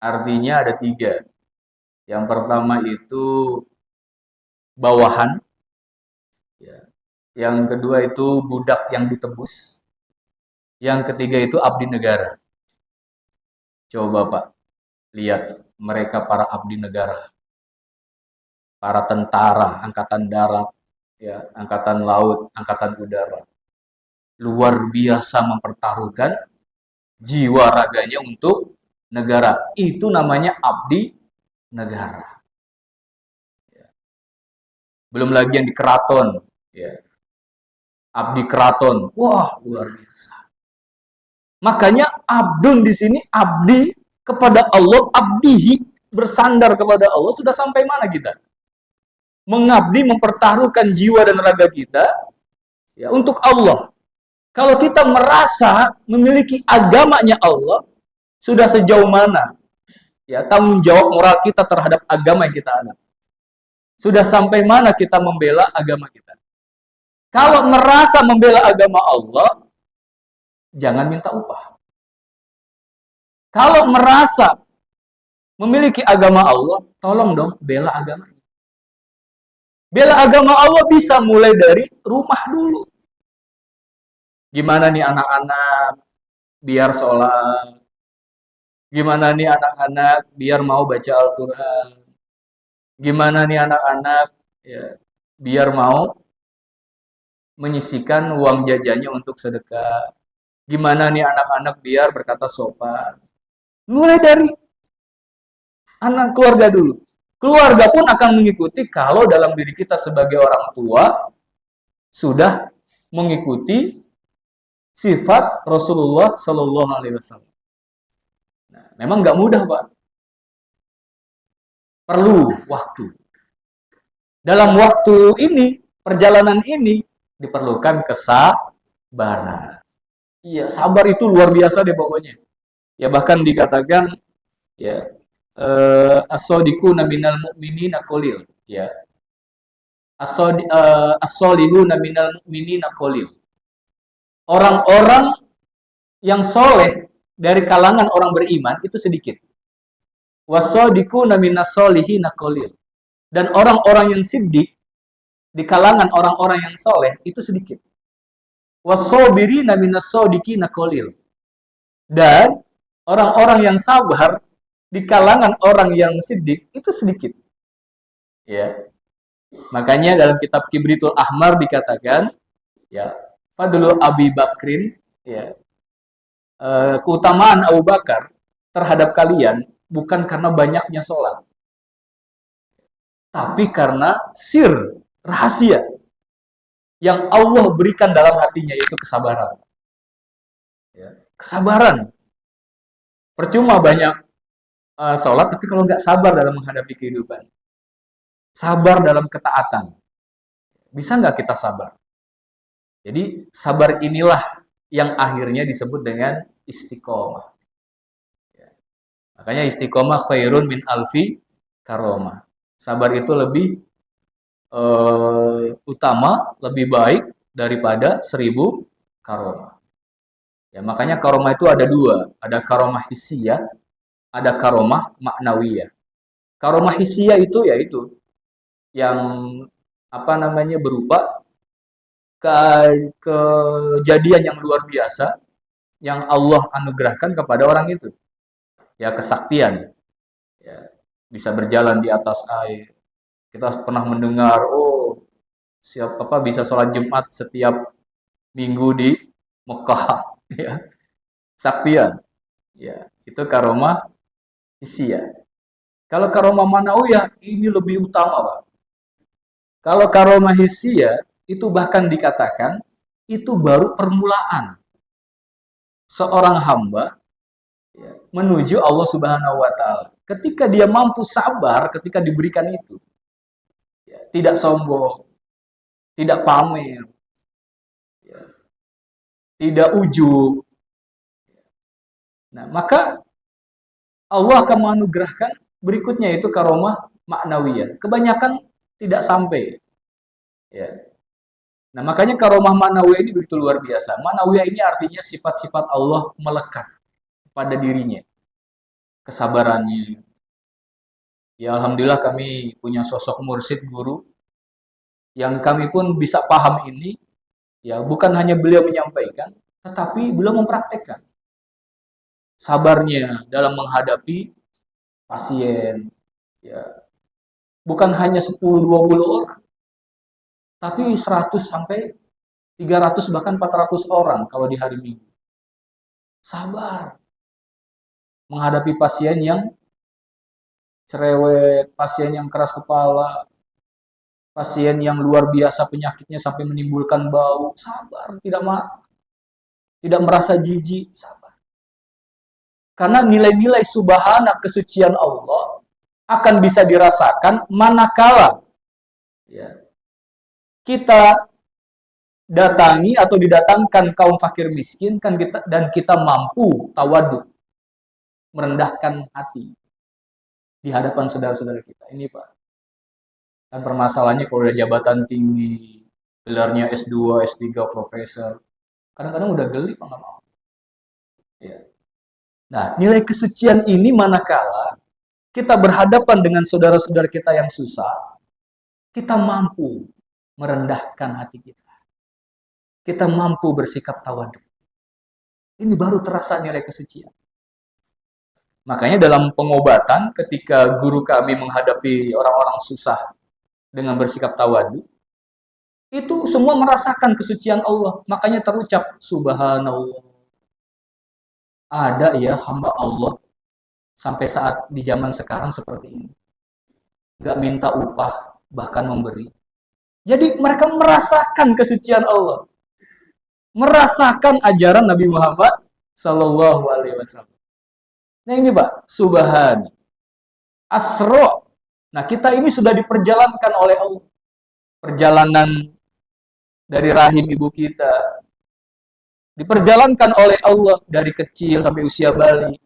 artinya ada 3. Yang pertama itu bawahan. Ya. Yang kedua itu budak yang ditebus. Yang ketiga itu abdi negara. Coba Pak, lihat mereka para abdi negara. Para tentara, angkatan darat, ya, angkatan laut, angkatan udara. Luar biasa mempertaruhkan jiwa raganya untuk negara. Itu namanya abdi negara. Ya. Belum lagi yang di keraton, ya. Abdi keraton. Wah, luar biasa. Makanya abdun di sini abdi kepada Allah, abdihi, bersandar kepada Allah. Sudah sampai mana kita? Mengabdi, mempertaruhkan jiwa dan raga kita ya untuk Allah. Kalau kita merasa memiliki agamanya Allah, sudah sejauh mana ya tanggung jawab moral kita terhadap agama yang kita anut? Sudah sampai mana kita membela agama kita? Kalau merasa membela agama Allah, jangan minta upah. Kalau merasa memiliki agama Allah, tolong dong bela agama. Bela agama Allah bisa mulai dari rumah dulu. Gimana nih anak-anak biar sholat? Gimana nih anak-anak biar mau baca Al-Quran? Gimana nih anak-anak ya, biar mau menyisikan uang jajannya untuk sedekah? Gimana nih anak-anak biar berkata sopan? Mulai dari anak keluarga dulu. Keluarga pun akan mengikuti kalau dalam diri kita sebagai orang tua sudah mengikuti sifat Rasulullah Shallallahu Alaihi Wasallam. Nah, memang nggak mudah Pak. Perlu waktu. Dalam waktu ini, perjalanan ini diperlukan kesabaran. Iya, sabar itu luar biasa deh pokoknya. Ya bahkan dikatakan ya as-sadiquna minal mu'minina qalil, ya. As-solihuna minal mu'minina qalil. Orang-orang yang soleh dari kalangan orang beriman itu sedikit. Was-sadiquna minas solihina qalil. Dan orang-orang yang siddiq di kalangan orang-orang yang soleh itu sedikit. Was-sabirina minas sadiqina qalil. Dan orang-orang yang sabar di kalangan orang yang siddiq itu sedikit. Ya. Makanya dalam kitab Kibritul Ahmar dikatakan, ya, fadlu Abi Bakrin, ya, keutamaan Abu Bakar terhadap kalian bukan karena banyaknya sholat, tapi karena rahasia yang Allah berikan dalam hatinya, yaitu kesabaran. Ya. Kesabaran. Percuma banyak sholat, tapi kalau nggak sabar dalam menghadapi kehidupan. Sabar dalam ketaatan. Bisa nggak kita sabar? Jadi sabar inilah yang akhirnya disebut dengan istiqomah. Ya. Makanya istiqomah khairun min alfi karomah. Sabar itu lebih utama, lebih baik daripada 1000 karomah. Ya, makanya karomah itu ada dua, ada karomah hissiyah, ada karomah maknawiyah. Karomah hissiyah itu yaitu yang berupa kejadian yang luar biasa yang Allah anugerahkan kepada orang itu. Ya, kesaktian. Ya, bisa berjalan di atas air. Kita pernah mendengar, bisa sholat Jumat setiap minggu di Mekah. Ya, saktian. Ya, itu karomah hissiyah. Kalau karomah manawiyah ini lebih utama, Pak. Kalau karomah hissiyah itu bahkan dikatakan itu baru permulaan seorang hamba, ya, menuju Allah Subhanahu wa taala. Ketika dia mampu sabar ketika diberikan itu. Ya, tidak sombong, tidak pamer, ya, tidak ujub. Nah, maka Allah akan menganugerahkan berikutnya itu karomah maknawiyah. Kebanyakan tidak sampai. Ya. Nah, makanya karomah maknawiyah ini begitu luar biasa. Maknawiyah ini artinya sifat-sifat Allah melekat pada dirinya. Kesabarannya. Ya, alhamdulillah kami punya sosok mursyid guru yang kami pun bisa paham ini. Ya, bukan hanya beliau menyampaikan, tetapi beliau mempraktekkan. Sabarnya dalam menghadapi pasien, ya, bukan hanya 10-20 orang, tapi 100 sampai 300 bahkan 400 orang kalau di hari Minggu. Sabar menghadapi pasien yang cerewet, pasien yang keras kepala, pasien yang luar biasa penyakitnya sampai menimbulkan bau. Sabar, tidak merasa jijik, sabar. Karena nilai-nilai subhana kesucian Allah akan bisa dirasakan manakala, ya, kita datangi atau didatangkan kaum fakir miskin dan kita mampu tawadu, merendahkan hati di hadapan saudara-saudara kita. Ini, Pak. Dan permasalahannya kalau udah jabatan tinggi, gelarnya S2, S3, profesor, kadang-kadang udah geli, Pak, nggak mau. Ya. Nah, nilai kesucian ini manakala kita berhadapan dengan saudara-saudara kita yang susah, kita mampu merendahkan hati kita. Kita mampu bersikap tawadhu. Ini baru terasa nilai kesucian. Makanya dalam pengobatan, ketika guru kami menghadapi orang-orang susah dengan bersikap tawadhu, itu semua merasakan kesucian Allah. Makanya terucap, Subhanallah. Ada ya hamba Allah sampai saat di zaman sekarang seperti ini. Gak minta upah, bahkan memberi. Jadi mereka merasakan kesucian Allah. Merasakan ajaran Nabi Muhammad Sallallahu Alaihi Wasallam. Nah ini, Pak, Subhan, Asro. Nah, kita ini sudah diperjalankan oleh Allah. Perjalanan dari rahim ibu kita. Diperjalankan oleh Allah dari kecil sampai usia balik.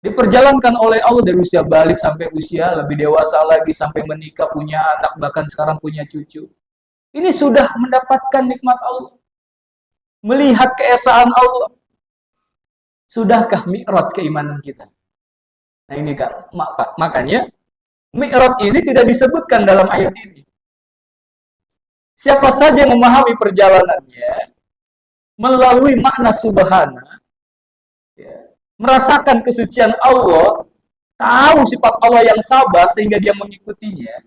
Diperjalankan oleh Allah dari usia balik sampai usia lebih dewasa lagi, sampai menikah, punya anak, bahkan sekarang punya cucu. Ini sudah mendapatkan nikmat Allah. Melihat keesaan Allah. Sudahkah mi'raj keimanan kita? Nah ini kan, makanya mi'raj ini tidak disebutkan dalam ayat ini. Siapa saja yang memahami perjalanannya melalui makna subhana, ya, merasakan kesucian Allah, tahu sifat Allah yang sabar sehingga dia mengikutinya,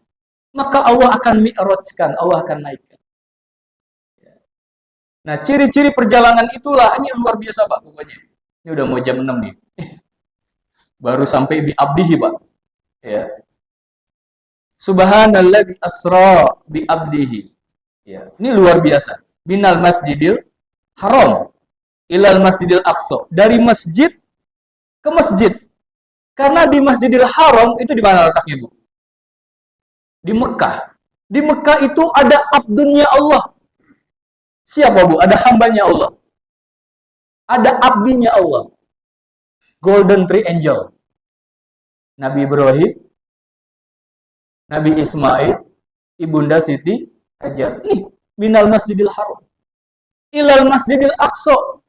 maka Allah akan mi'rajkan, Allah akan naikkan. Nah, ciri-ciri perjalanan itulah, ini luar biasa Pak pokoknya. Ini udah mau jam 6 nih. Baru sampai bi abdihi Pak. Ya. Subhanalladzi asra bi abdihi. Ya, ini luar biasa. Minal masjidil haram ilal masjidil aqsa. Dari masjid ke masjid. Karena di Masjidil Haram itu di mana letaknya, Bu? Di Mekah. Di Mekah itu ada abdunya Allah. Siapa, Bu? Ada hambanya Allah. Ada abdinya Allah. Golden Three Angel. Nabi Ibrahim, Nabi Ismail, Ibunda Siti Hajar. Nih, minal Masjidil Haram ilal Masjidil Aqsa.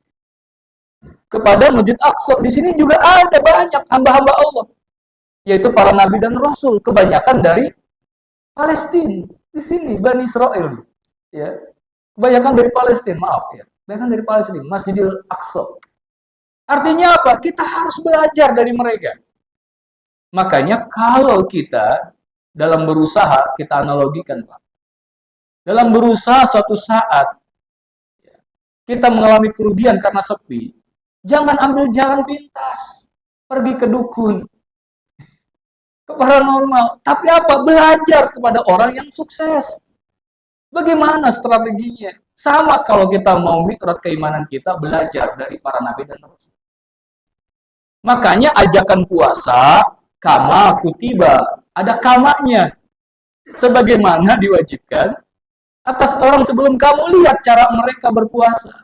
Kepada Masjid Aqsa. Di sini juga ada banyak hamba-hamba Allah, yaitu para nabi dan rasul, kebanyakan dari Palestina. Di sini Bani Israel, ya. Kebanyakan dari Palestina, maaf ya. Kebanyakan dari Palestina, Masjidil Aqsa. Artinya apa? Kita harus belajar dari mereka. Makanya kalau kita dalam berusaha, kita analogikan, Pak. Dalam berusaha suatu saat kita mengalami kerugian karena sepi, jangan ambil jalan pintas, pergi ke dukun, ke paranormal. Tapi apa? Belajar kepada orang yang sukses. Bagaimana strateginya? Sama kalau kita mau mikrot keimanan kita, belajar dari para nabi dan rasul. Makanya ajakan puasa, kama kutiba, ada kamanya. Sebagaimana diwajibkan atas orang sebelum kamu. Lihat cara mereka berpuasa.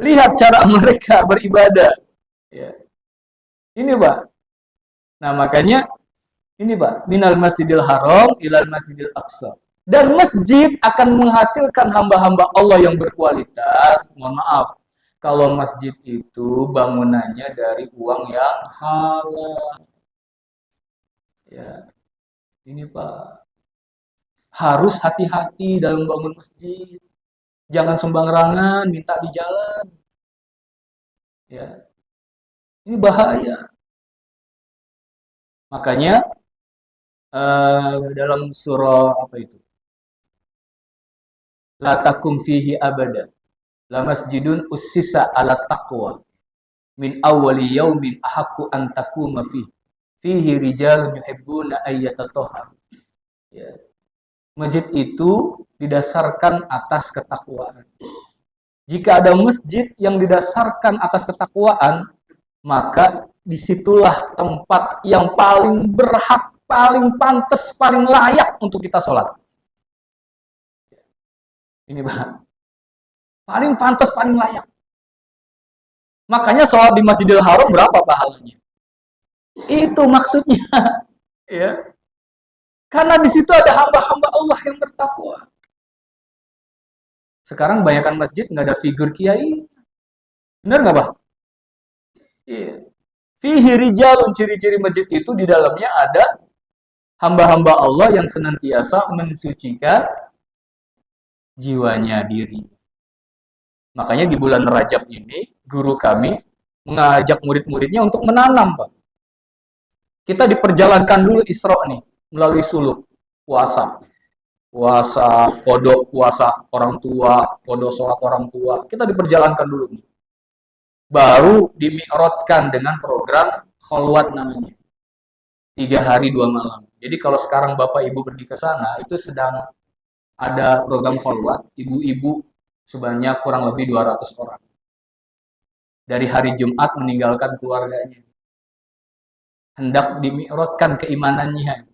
Lihat cara mereka beribadah. Ya. Ini Pak. Nah makanya ini Pak, minal masjidil haram ilal masjidil aqsa. Dan masjid akan menghasilkan hamba-hamba Allah yang berkualitas. Mohon maaf, kalau masjid itu bangunannya dari uang yang halal. Ya. Ini Pak. Harus hati-hati dalam bangun masjid. Jangan sembarangan minta di jalan. Ya. Ini bahaya. Makanya dalam surah apa itu? La takum fihi abada. La masjidun ussisa ala taqwa. Min awwali yaumin ahaqqu an taquma fihi. Fihi rijalun yuhibbuna ayyatatahharu. Ya. Masjid itu didasarkan atas ketakwaan. Jika ada masjid yang didasarkan atas ketakwaan, maka disitulah tempat yang paling berhak, paling pantas, paling layak untuk kita sholat. Ini Pak, paling pantas, paling layak. Makanya sholat di Masjidil Haram berapa pahalanya? Itu maksudnya, ya. Karena di situ ada hamba-hamba Allah yang bertakwa. Sekarang banyakkan masjid nggak ada figur kiai, benar nggak Pak? Iya. Fihi rijalun, ciri-ciri masjid itu di dalamnya ada hamba-hamba Allah yang senantiasa mensucikan jiwanya diri. Makanya di bulan Rajab ini guru kami mengajak murid-muridnya untuk menanam, Pak. Kita diperjalankan dulu Isra nih melalui suluk puasa. Puasa kodok, puasa orang tua, kodok sholat orang tua. Kita diperjalankan dulu nih. Baru dimi'rajkan dengan program kholwat namanya. 3 hari 2 malam. Jadi kalau sekarang Bapak Ibu pergi ke sana, itu sedang ada program kholwat, ibu-ibu sebanyak kurang lebih 200 orang. Dari hari Jumat meninggalkan keluarganya. Hendak dimi'rajkan keimanannya.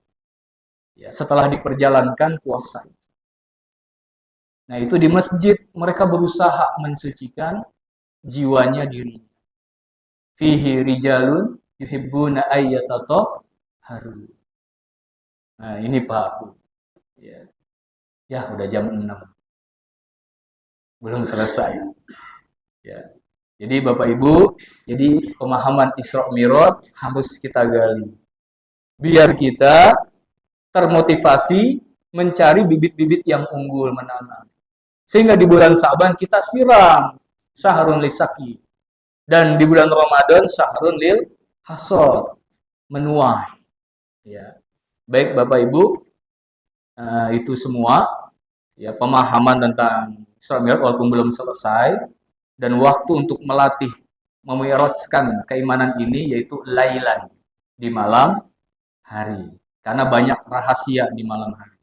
Ya, setelah diperjalankan puasa. Nah, itu di masjid mereka berusaha mensucikan jiwanya diri. Fihi rijalun yuhibbuna ayyatatahharu. Nah, ini Pak. Ya. Ya, udah jam 6. Belum selesai. Ya. Jadi Bapak Ibu, jadi pemahaman Isra Mi'raj harus kita gali. Biar kita termotivasi mencari bibit-bibit yang unggul menanam. Sehingga di bulan Sa'ban kita siram syahrun lisaki. Dan di bulan Ramadan syahrun lil hasad, menuai. Ya. Baik Bapak Ibu, itu semua, ya pemahaman tentang Isra Mi'raj walaupun belum selesai, dan waktu untuk melatih memirajkan keimanan ini yaitu lailan, di malam hari. Karena banyak rahasia di malam hari.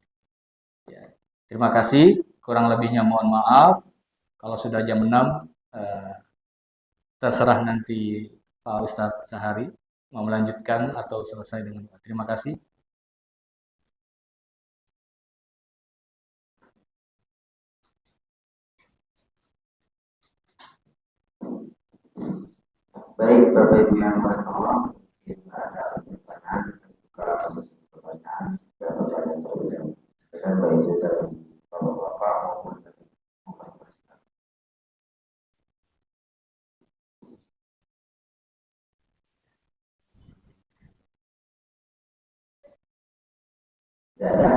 Ya. Terima kasih, kurang lebihnya mohon maaf. Kalau sudah jam 6, terserah nanti Pak Ustadz Sahari mau melanjutkan atau selesai dengan terima kasih. Baik, Bapak Ibu yang berkenan, kita ada pertanyaan, kalau pertanyaan, pertanyaan terus dengan baik itu dari Bapak-Bapak maupun dari Bapak-Bapak. Tidak ada,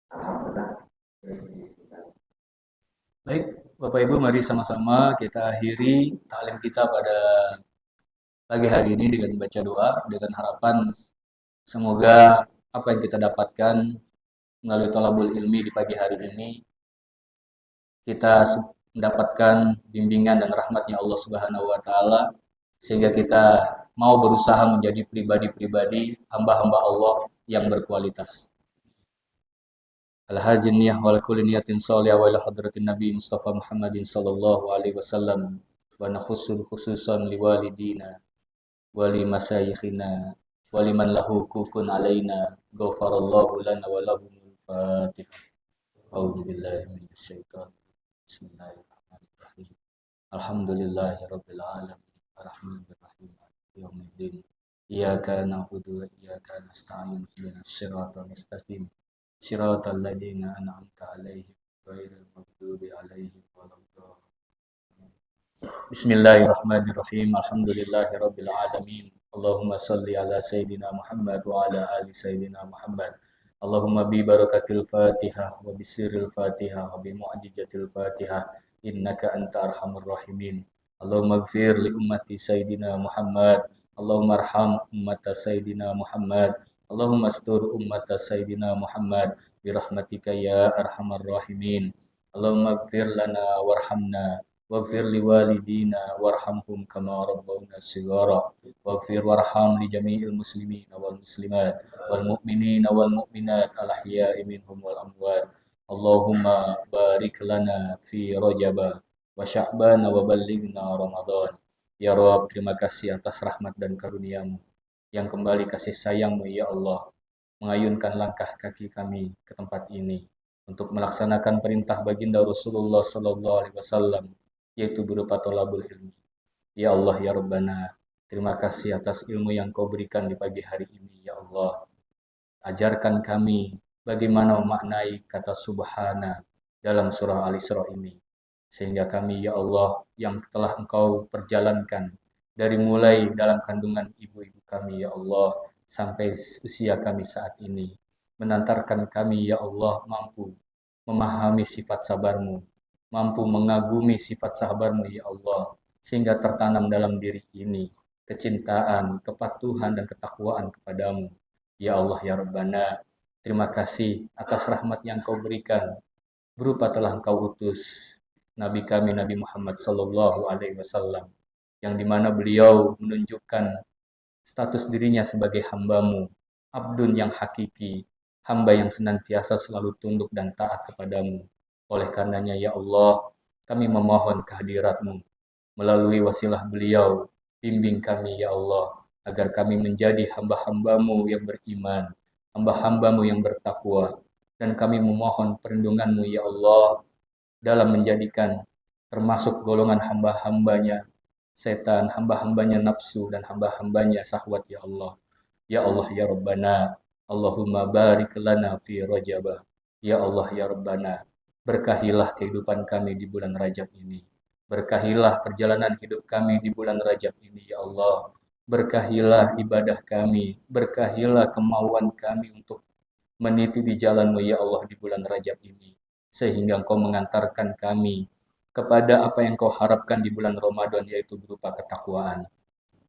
alhamdulillah. Baik, Bapak Ibu, mari sama-sama kita akhiri taklim kita pada pagi hari ini dengan baca doa, dengan harapan semoga apa yang kita dapatkan melalui thalabul ilmi di pagi hari ini, kita mendapatkan bimbingan dan rahmatnya Allah Subhanahu wa Ta'ala, sehingga kita mau berusaha menjadi pribadi-pribadi hamba-hamba Allah yang berkualitas. Al-hajin niyah wal kulli niyatin sholiyah wa ila hadratin Nabi Mustafa Muhammadin sallallahu alaihi wasallam wa nakhussul khususan liwalidina wa li masyayikhina wa liman lahu hukukun alaina ghafarallahu lana wa lahumul fatihah. A'udzu billahi minasyaitonir rajim. Bismillahirrahmanirrahim. Alhamdulillahirabbil alamin arrahmanir rahim maliki yaumiddin. Iyyaka na'budu wa iyyaka nasta'in ihdinas siratal mustaqim. Siratal ladzina an'amta 'alaihim ghairil maghdubi 'alaihim waladdallin. Bismillahirrahmanirrahim. Alhamdulillahirabbil alamin. Allahumma shalli ala sayidina Muhammad wa ala ali sayidina Muhammad. Allahumma bi barakatil Fatihah wa bi sirril Fatihah wa bi mu'jizatil Fatihah innaka anta arhamur rahimin. Allahumma ighfir li ummati sayidina Muhammad. Allahumma arham ummata sayidina Muhammad. Allahumma astur ummata sayyidina Muhammad birahmatika ya arhamar rahimin. Allahumma ighfir lana warhamna waghfir liwalidina warhamhum kama rabbawna shighara waghfir warham li jami'il muslimina wal muslimat wal mu'minina wal mu'minat al ahya'i minhum wal amwat. Allahumma barik lana fi Rajab wa Sya'ban wa ballighna Ramadan. Ya Rabb, terima kasih atas rahmat dan karunia-Mu yang kembali kasih sayang-Mu ya Allah, mengayunkan langkah kaki kami ke tempat ini untuk melaksanakan perintah baginda Rasulullah sallallahu alaihi wasallam, yaitu berupa thalabul ilmi. Ya Allah ya Rabbana, terima kasih atas ilmu yang Kau berikan di pagi hari ini ya Allah. Ajarkan kami bagaimana memaknai kata subhana dalam surah Al-Isra ini, sehingga kami ya Allah yang telah Engkau perjalankan dari mulai dalam kandungan ibu-ibu kami ya Allah sampai usia kami saat ini, mengantarkan kami ya Allah mampu memahami sifat sabar-Mu, mampu mengagumi sifat sabar-Mu ya Allah, sehingga tertanam dalam diri ini kecintaan, kepatuhan dan ketakwaan kepadamu. Ya Allah ya Rabbana, terima kasih atas rahmat yang Kau berikan berupa telah Engkau utus Nabi kami Nabi Muhammad sallallahu alaihi wasallam, yang dimana beliau menunjukkan status dirinya sebagai hamba-Mu, abdun yang hakiki, hamba yang senantiasa selalu tunduk dan taat kepadamu. Oleh karenanya ya Allah, kami memohon kehadirat-Mu melalui wasilah beliau, bimbing kami ya Allah, agar kami menjadi hamba-hamba-Mu yang beriman, hamba-hamba-Mu yang bertakwa, dan kami memohon perlindungan-Mu ya Allah dalam menjadikan termasuk golongan hamba-hambanya setan, hamba-hambanya nafsu, dan hamba-hambanya syahwat ya Allah. Ya Allah ya Rabbana, Allahumma barik lana fi Rajab. Ya Allah ya Rabbana, berkahilah kehidupan kami di bulan Rajab ini. Berkahilah perjalanan hidup kami di bulan Rajab ini ya Allah. Berkahilah ibadah kami, berkahilah kemauan kami untuk meniti di jalan-Mu ya Allah di bulan Rajab ini, sehingga Engkau mengantarkan kami kepada apa yang Kau harapkan di bulan Ramadan, yaitu berupa ketakwaan.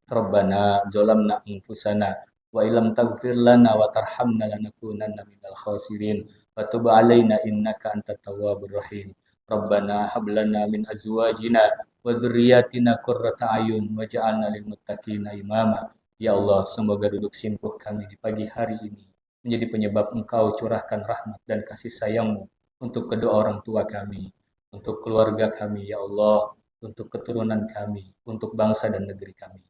Rabbana zalamna anfusana wa illam taghfir lana wa tarhamna lanakunanna minal khasirin. wa tub 'alaina innaka antat tawwabur rahim. Rabbana hab lana min azwajina wa dzurriyyatina qurrata a'yun waj'alna lil muttaqina imama. Ya Allah, semoga duduk simpuh kami di pagi hari ini menjadi penyebab Engkau curahkan rahmat dan kasih sayang-Mu untuk kedua orang tua kami, untuk keluarga kami, ya Allah, untuk keturunan kami, untuk bangsa dan negeri kami.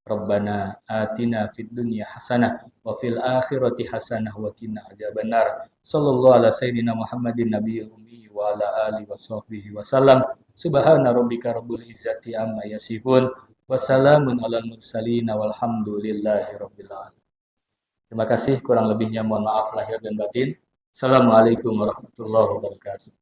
Rabbana atina fid dunya hasanah wa fil akhirati hasanah wa qina adzabannar. Sallallahu ala sayyidina Muhammadin nabiyil ummi wa ala alihi wa sahbihi wasallam. Subhana rabbika rabbil izzati amma yasifun wa salamun alal mursalin walhamdulillahi rabbil alamin. Terima kasih, kurang lebihnya mohon maaf lahir dan batin. Assalamualaikum warahmatullahi wabarakatuh.